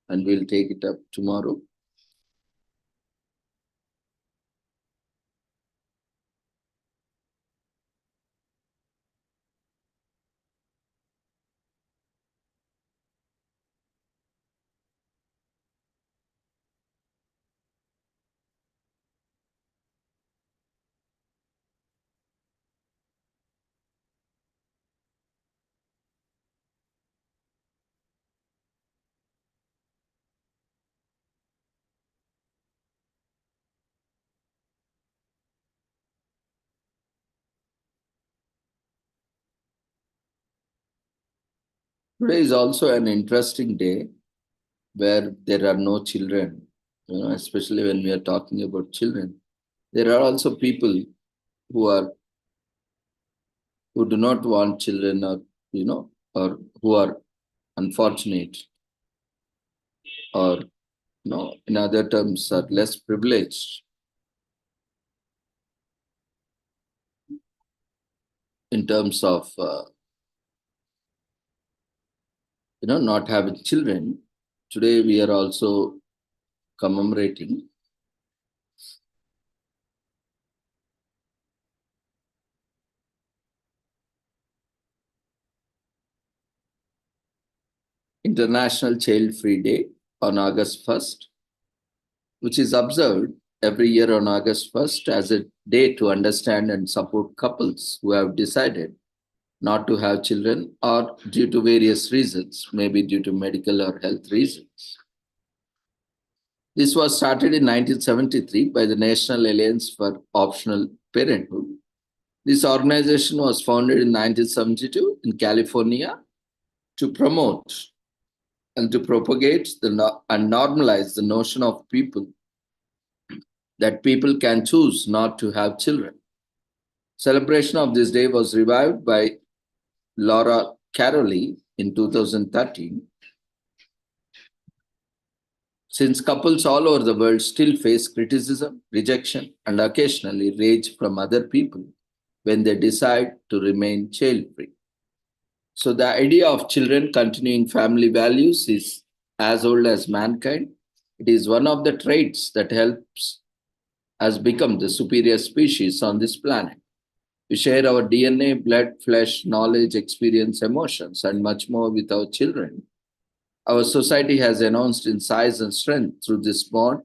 and we'll take it up tomorrow. Today is also an interesting day where there are no children, especially when we are talking about children. There are also people who do not want children or, or who are unfortunate, or in other terms, are less privileged in terms of not having children. Today we are also commemorating International Child Free Day on August 1st, which is observed every year on August 1st as a day to understand and support couples who have decided not to have children or due to various reasons, maybe due to medical or health reasons. This was started in 1973 by the National Alliance for Optional Parenthood. This organization was founded in 1972 in California to promote and to propagate and normalize the notion of people that people can choose not to have children. Celebration of this day was revived by Laura Caroli in 2013. Since couples all over the world still face criticism, rejection, and occasionally rage from other people when they decide to remain child-free. So the idea of children continuing family values is as old as mankind. It is one of the traits that helps us become the superior species on this planet. We share our DNA, blood, flesh, knowledge, experience, emotions, and much more with our children. Our society has enhanced in size and strength through this bond,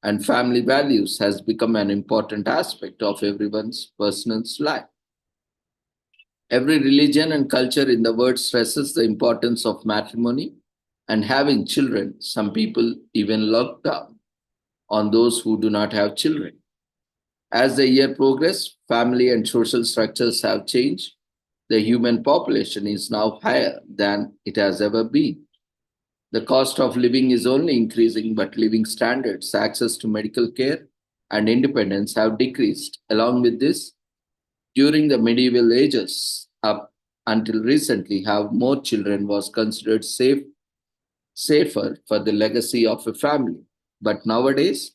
and family values has become an important aspect of everyone's personal life. Every religion and culture in the world stresses the importance of matrimony and having children. Some people even look down on those who do not have children. As the year progressed, family and social structures have changed. The human population is now higher than it has ever been. The cost of living is only increasing, but living standards, access to medical care, and independence have decreased. Along with this, during the medieval ages, up until recently, have more children was considered safer for the legacy of a family. But nowadays,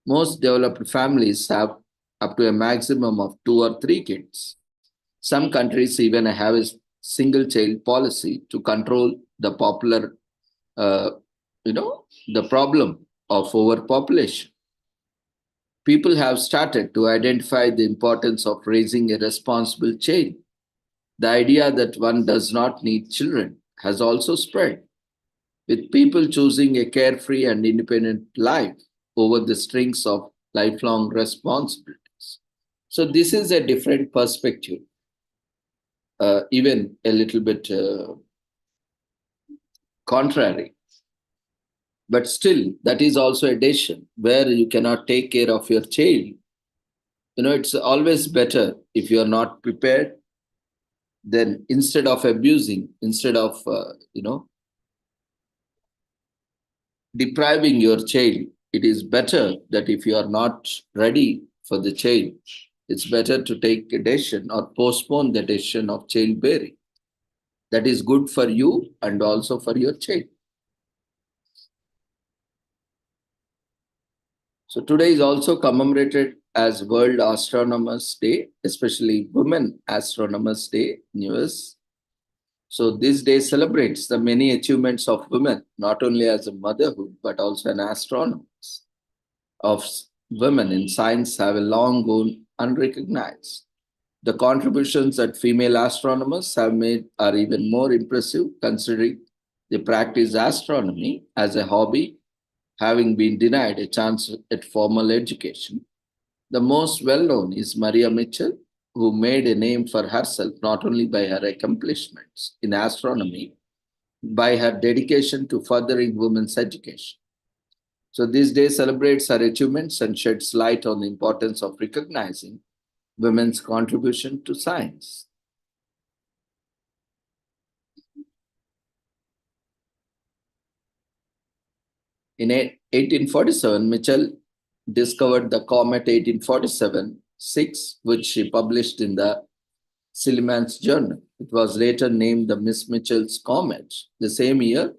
most developed families have up to a maximum of 2 or 3 kids. Some countries even have a single child policy to control the the problem of overpopulation. People have started to identify the importance of raising a responsible child. The idea that one does not need children has also spread, with people choosing a carefree and independent life over the strings of lifelong responsibilities. So this is a different perspective, even a little bit contrary. But still, that is also a decision where you cannot take care of your child. It's always better if you are not prepared, then instead of abusing, instead of, depriving your child, it is better that if you are not ready for the child, it's better to take a decision or postpone the decision of childbearing. That is good for you and also for your child. So today is also commemorated as World Astronomers Day, especially Women Astronomers Day in US. So this day celebrates the many achievements of women, not only as a motherhood, but also an astronomers. Of women in science have a long gone unrecognized. The contributions that female astronomers have made are even more impressive considering they practice astronomy as a hobby, having been denied a chance at formal education. The most well-known is Maria Mitchell, who made a name for herself not only by her accomplishments in astronomy, by her dedication to furthering women's education. So this day celebrates her achievements and sheds light on the importance of recognizing women's contribution to science. In 1847, Mitchell discovered the comet 1847-6, which she published in the Silliman's Journal. It was later named the Miss Mitchell's Comet. The same year,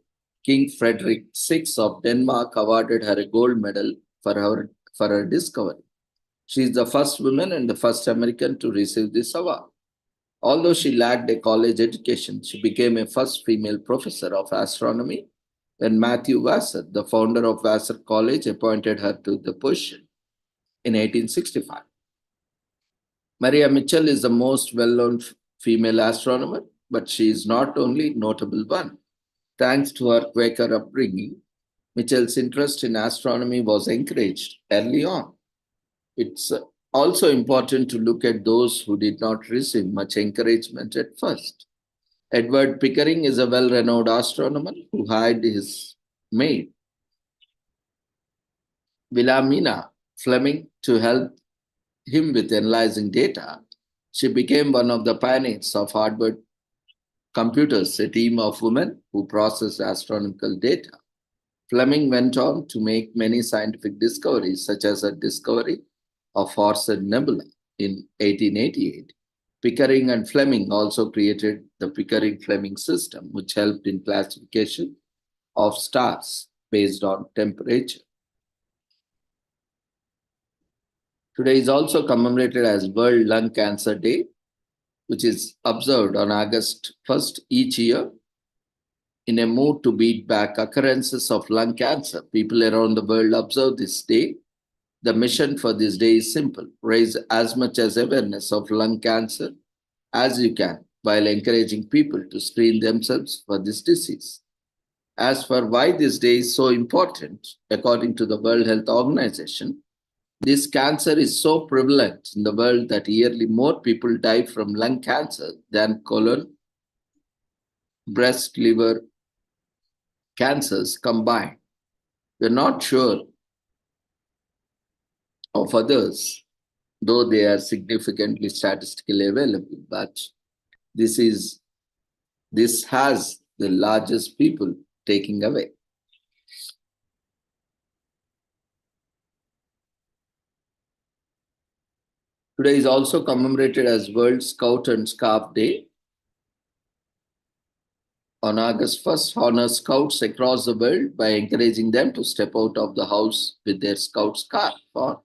King Frederick VI of Denmark awarded her a gold medal for her discovery. She is the first woman and the first American to receive this award. Although she lacked a college education, she became a first female professor of astronomy when Matthew Vassar, the founder of Vassar College, appointed her to the position in 1865. Maria Mitchell is the most well-known female astronomer, but she is not only notable one. Thanks to her Quaker upbringing, Mitchell's interest in astronomy was encouraged early on. It's also important to look at those who did not receive much encouragement at first. Edward Pickering is a well-renowned astronomer who hired his maid, Wilhelmina Fleming, to help him with analyzing data. She became one of the pioneers of Harvard Computers, a team of women who process astronomical data. Fleming went on to make many scientific discoveries, such as the discovery of Horsehead Nebula in 1888. Pickering and Fleming also created the Pickering-Fleming system, which helped in classification of stars based on temperature. Today is also commemorated as World Lung Cancer Day, which is observed on August 1st each year. In a move to beat back occurrences of lung cancer, people around the world observe this day. The mission for this day is simple: raise as much as awareness of lung cancer as you can while encouraging people to screen themselves for this disease. As for why this day is so important, according to the World Health Organization, this cancer is so prevalent in the world that yearly more people die from lung cancer than colon, breast, liver cancers combined. We're not sure of others, though they are significantly statistically available, but this has the largest people taking away. Today is also commemorated as World Scout and Scarf Day. On August 1st, honor scouts across the world by encouraging them to step out of the house with their scout scarf on.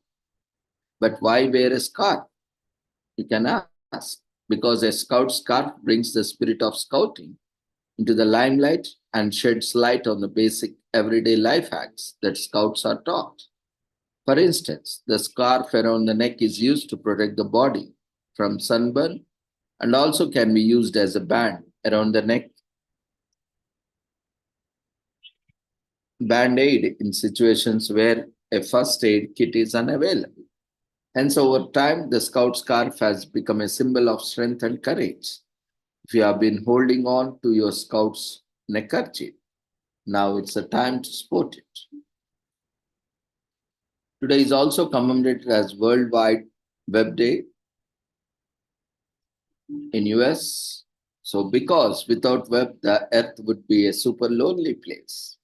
But why wear a scarf? You can ask. Because a scout scarf brings the spirit of scouting into the limelight and sheds light on the basic everyday life hacks that scouts are taught. For instance, the scarf around the neck is used to protect the body from sunburn and also can be used as a band around the neck, band-aid in situations where a first aid kit is unavailable. Hence, over time, the scout scarf has become a symbol of strength and courage. If you have been holding on to your scout's neckerchief, now it's a time to sport it. Today is also commemorated as World Wide Web Day in US. So because without web, the earth would be a super lonely place.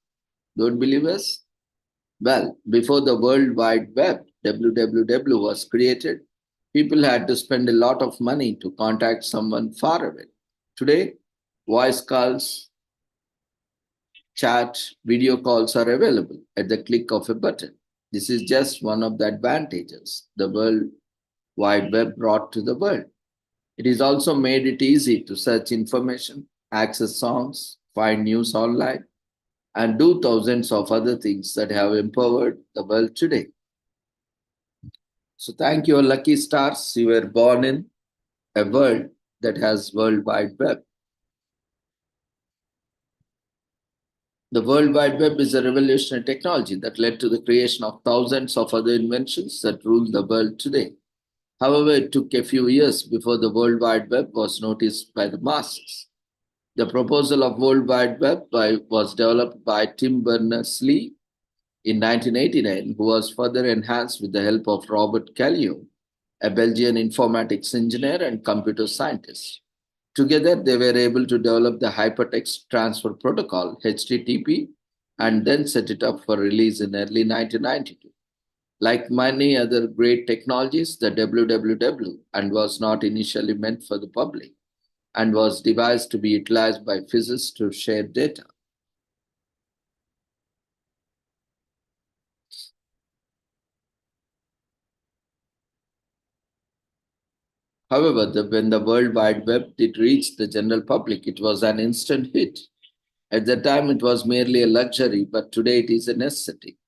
Don't believe us? Well, before the World Wide Web, WWW was created, people had to spend a lot of money to contact someone far away. Today, voice calls, chat, video calls are available at the click of a button. This is just one of the advantages the World Wide Web brought to the world. It has also made it easy to search information, access songs, find news online, and do thousands of other things that have empowered the world today. So thank you, lucky stars. You were born in a world that has World Wide Web. The World Wide Web is a revolutionary technology that led to the creation of thousands of other inventions that rule the world today. However, it took a few years before the World Wide Web was noticed by the masses. The proposal of World Wide Web was developed by Tim Berners-Lee in 1989, who was further enhanced with the help of Robert Callio, a Belgian informatics engineer and computer scientist. Together, they were able to develop the Hypertext Transfer Protocol, HTTP, and then set it up for release in early 1992. Like many other great technologies, the WWW and was not initially meant for the public. and was devised to be utilized by physicists to share data. However, when the World Wide Web did reach the general public, it was an instant hit. At the time, it was merely a luxury, but today it is a necessity.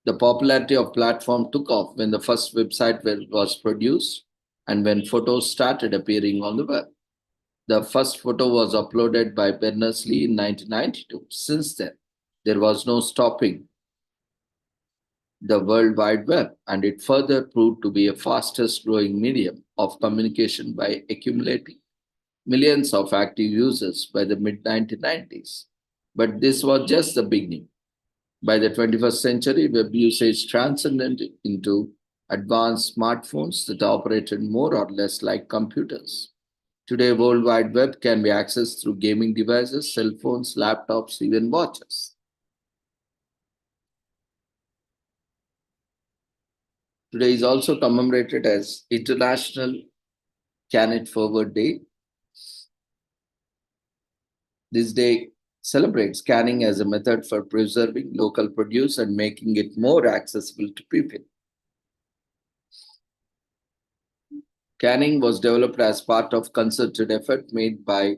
The popularity of platform took off when the first website was produced and when photos started appearing on the web. The first photo was uploaded by Berners-Lee in 1992. Since then, there was no stopping the World Wide Web, and it further proved to be a fastest growing medium of communication by accumulating millions of active users by the mid 1990s. But this was just the beginning. By the 21st century, web usage transcended into advanced smartphones that operated more or less like computers. Today, World Wide Web can be accessed through gaming devices, cell phones, laptops, even watches. Today is also commemorated as International Can It Forward Day. This day celebrates canning as a method for preserving local produce and making it more accessible to people. Canning was developed as part of concerted effort made by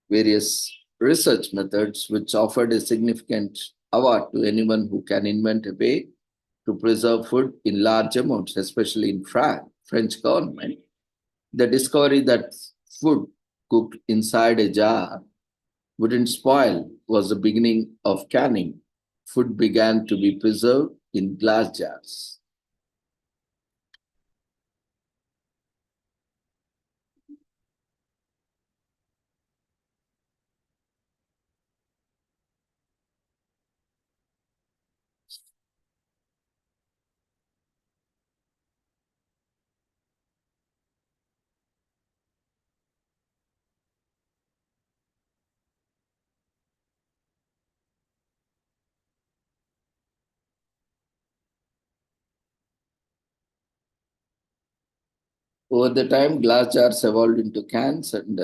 various research methods, which offered a significant award to anyone who can invent a way to preserve food in large amounts, especially in French government. The discovery that food cooked inside a jar wouldn't spoil was the beginning of canning. Food began to be preserved in glass jars. Over the time, glass jars evolved into cans and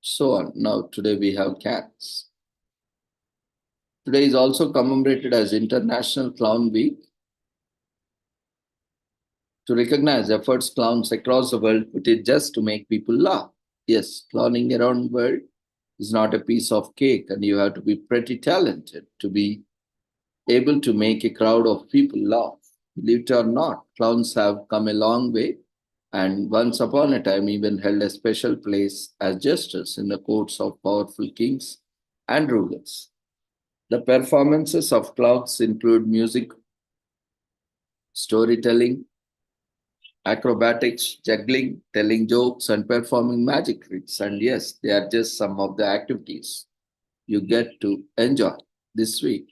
so on. Now, today we have cans. Today is also commemorated as International Clown Week to recognize efforts clowns across the world put in just to make people laugh. Yes, clowning around the world is not a piece of cake, and you have to be pretty talented to be able to make a crowd of people laugh. Believe it or not, clowns have come a long way and once upon a time even held a special place as jesters in the courts of powerful kings and rulers. The performances of clowns include music, storytelling, acrobatics, juggling, telling jokes, and performing magic tricks. And yes, they are just some of the activities you get to enjoy this week.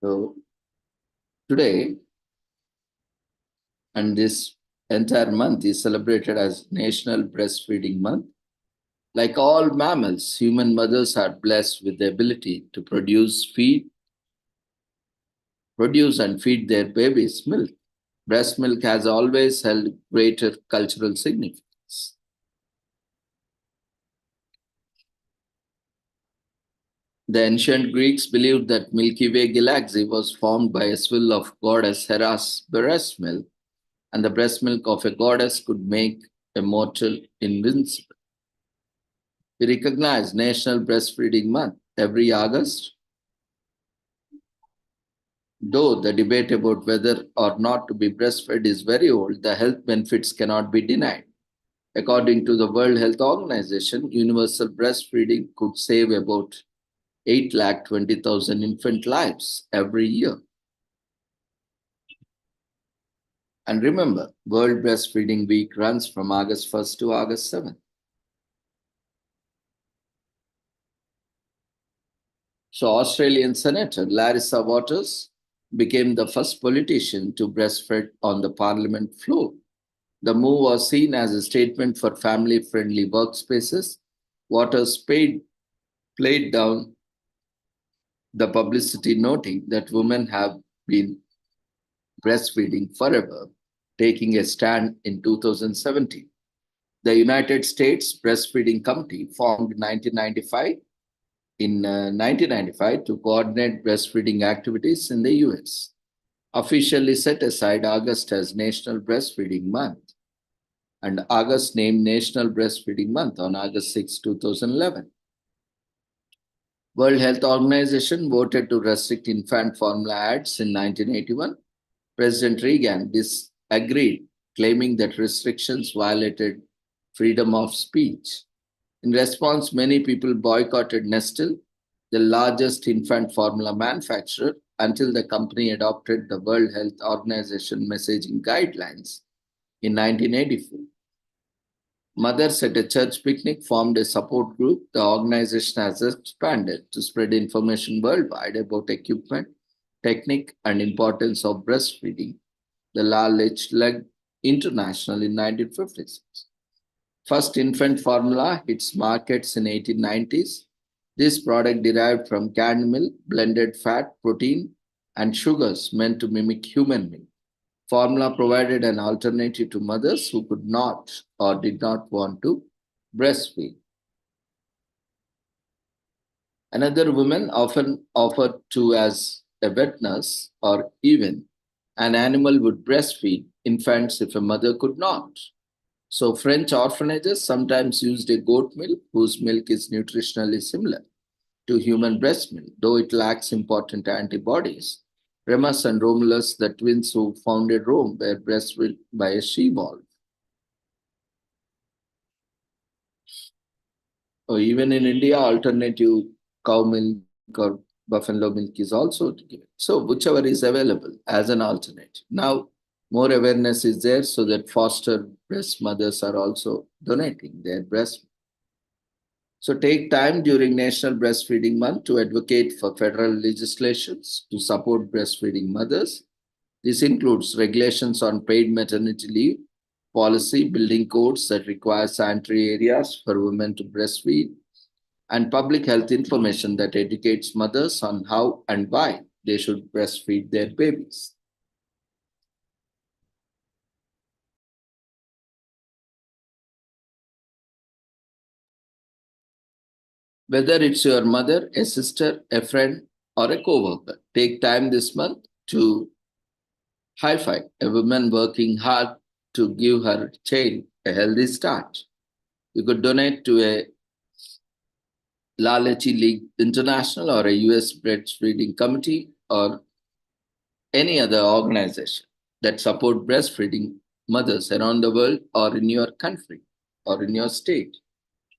So today and this entire month is celebrated as National Breastfeeding Month. Like all mammals, human mothers are blessed with the ability to produce and feed their babies milk. Breast milk has always held greater cultural significance. The ancient Greeks believed that Milky Way galaxy was formed by a swill of goddess Hera's breast milk, and the breast milk of a goddess could make a mortal invincible. We recognize National Breastfeeding Month every August Though the debate about whether or not to be breastfed is very old, the health benefits cannot be denied. According to the World Health Organization, universal breastfeeding could save about 8,20,000 infant lives every year. And remember, World Breastfeeding Week runs from August 1st to August 7th. So, Australian Senator Larissa Waters became the first politician to breastfeed on the parliament floor. The move was seen as a statement for family friendly workspaces. Waters played down the publicity, noting that women have been breastfeeding forever, taking a stand in 2017. The United States Breastfeeding Committee, formed in 1995 to coordinate breastfeeding activities in the US, officially set aside August as National Breastfeeding Month, and August named National Breastfeeding Month on August 6, 2011. World Health Organization voted to restrict infant formula ads in 1981. President Reagan disagreed, claiming that restrictions violated freedom of speech. In response, many people boycotted Nestle, the largest infant formula manufacturer, until the company adopted the World Health Organization messaging guidelines in 1984. Mothers at a church picnic formed a support group. The organization has expanded to spread information worldwide about equipment, technique, and importance of breastfeeding. The law legislated international in 1956. First infant formula hits markets in 1890s. This product derived from canned milk, blended fat, protein, and sugars meant to mimic human milk. Formula provided an alternative to mothers who could not or did not want to breastfeed. Another woman often offered to as a wet nurse or even an animal would breastfeed infants if a mother could not. So French orphanages sometimes used a goat milk whose milk is nutritionally similar to human breast milk, though it lacks important antibodies. Remus and Romulus, the twins who founded Rome, were breastfed by a she-wolf. Or even in India, alternative cow milk or buffalo milk is also given. So whichever is available as an alternative. Now, more awareness is there so that foster breast mothers are also donating their breast milk. So take time during National Breastfeeding Month to advocate for federal legislations to support breastfeeding mothers. This includes regulations on paid maternity leave, policy building codes that require sanitary areas for women to breastfeed, and public health information that educates mothers on how and why they should breastfeed their babies. Whether it's your mother, a sister, a friend, or a co-worker, take time this month to high-five a woman working hard to give her child a healthy start. You could donate to a Lalachi League International or a US Breastfeeding Committee or any other organization that support breastfeeding mothers around the world or in your country or in your state.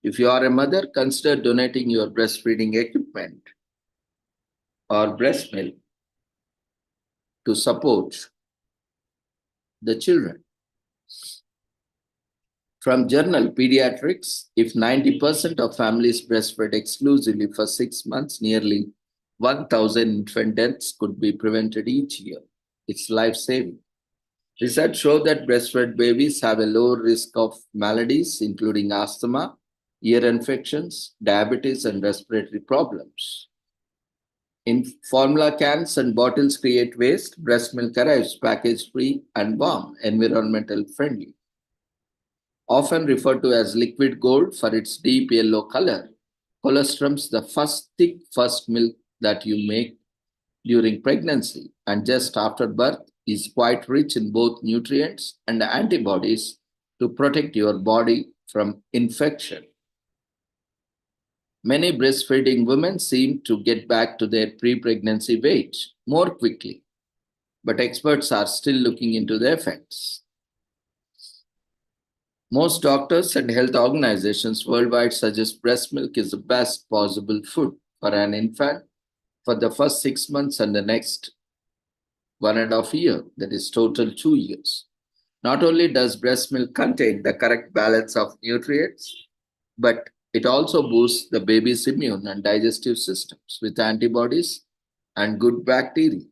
If you are a mother, consider donating your breastfeeding equipment or breast milk to support the children. From Journal Pediatrics, if 90% of families breastfed exclusively for 6 months, nearly 1,000 infant deaths could be prevented each year. It's life-saving. Research shows that breastfed babies have a lower risk of maladies, including asthma, ear infections, diabetes, and respiratory problems. In formula cans and bottles create waste, breast milk arrives package-free and warm, environmental friendly. Often referred to as liquid gold for its deep yellow color, colestrum's the thick first milk that you make during pregnancy and just after birth is quite rich in both nutrients and antibodies to protect your body from infection. Many breastfeeding women seem to get back to their pre-pregnancy weight more quickly but experts are still looking into the effects. Most doctors and health organizations worldwide suggest breast milk is the best possible food for an infant for the first 6 months and the next 1.5 years, that is total 2 years. Not only does breast milk contain the correct balance of nutrients, but it also boosts the baby's immune and digestive systems with antibodies and good bacteria.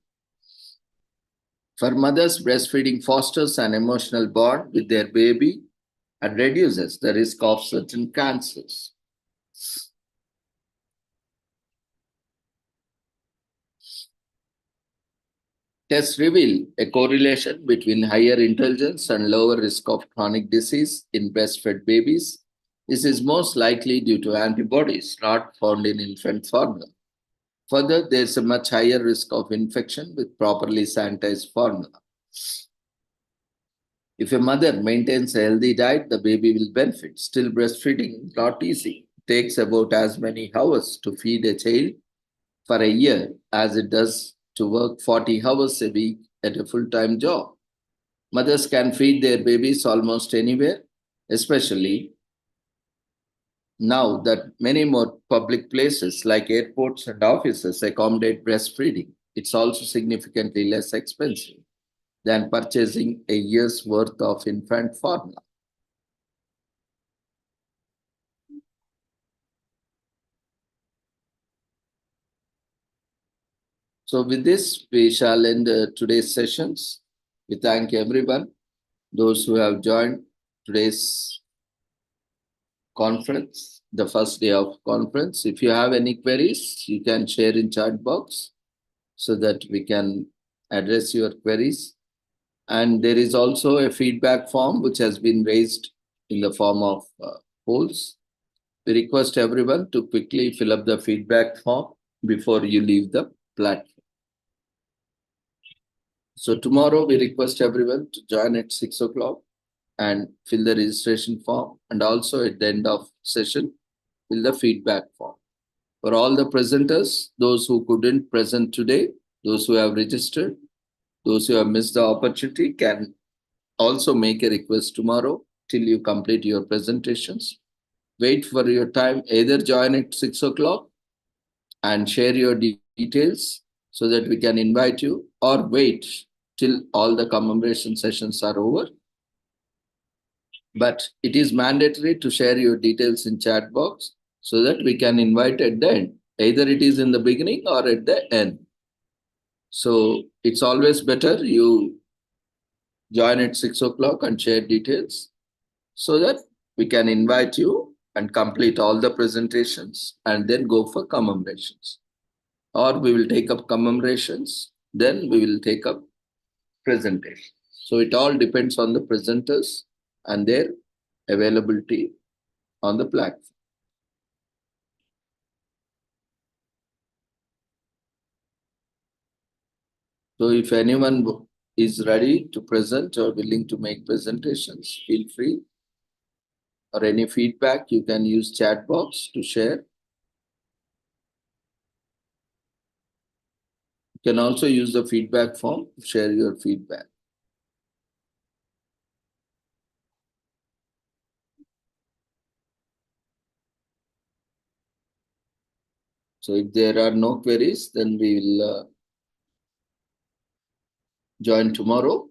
For mothers, breastfeeding fosters an emotional bond with their baby and reduces the risk of certain cancers. Tests reveal a correlation between higher intelligence and lower risk of chronic disease in breastfed babies. This is most likely due to antibodies not found in infant formula. Further, there is a much higher risk of infection with properly sanitized formula. If a mother maintains a healthy diet, the baby will benefit. Still, breastfeeding is not easy. It takes about as many hours to feed a child for a year as it does to work 40 hours a week at a full-time job. Mothers can feed their babies almost anywhere, especially now that many more public places like airports and offices accommodate breastfeeding. It's also significantly less expensive than purchasing a year's worth of infant formula. So with this, we shall end today's sessions. We thank everyone, those who have joined today's conference, the first day of conference. If you have any queries, you can share in chat box so that we can address your queries. And there is also a feedback form which has been raised in the form of polls. We request everyone to quickly fill up the feedback form before you leave the platform. So tomorrow we request everyone to join at 6 o'clock and fill the registration form, and also at the end of session, fill the feedback form. For all the presenters, those who couldn't present today, those who have registered, those who have missed the opportunity can also make a request tomorrow till you complete your presentations. Wait for your time, either join at 6 o'clock and share your details so that we can invite you, or wait till all the commemoration sessions are over. But it is mandatory to share your details in chat box so that we can invite at the end. Either it is in the beginning or at the end. So it's always better you join at 6 o'clock and share details so that we can invite you and complete all the presentations and then go for commemorations. Or we will take up commemorations, then we will take up presentation. So it all depends on the presenters and their availability on the platform. So if anyone is ready to present or willing to make presentations, feel free. Or any feedback, you can use chat box to share. You can also use the feedback form to share your feedback. So if there are no queries, then we will join tomorrow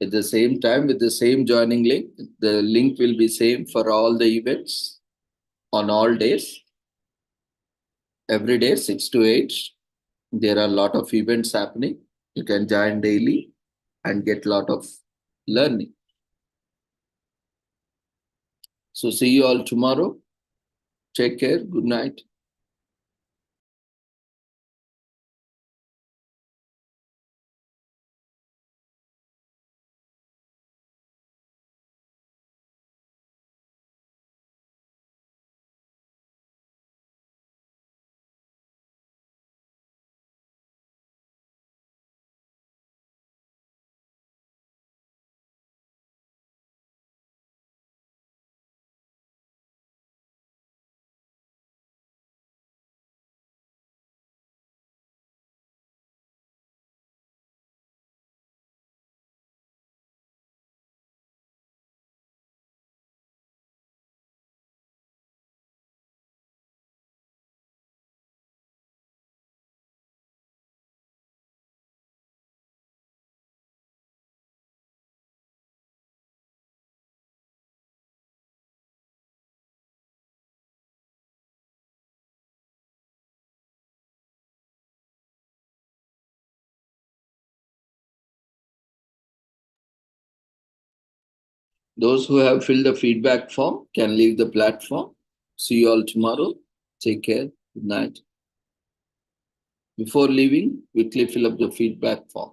at the same time with the same joining link. The link will be same for all the events on all days. Every day, 6 to 8. There are a lot of events happening. You can join daily and get a lot of learning. So see you all tomorrow. Take care. Good night. Those who have filled the feedback form can leave the platform. See you all tomorrow. Take care. Good night. Before leaving, quickly fill up the feedback form.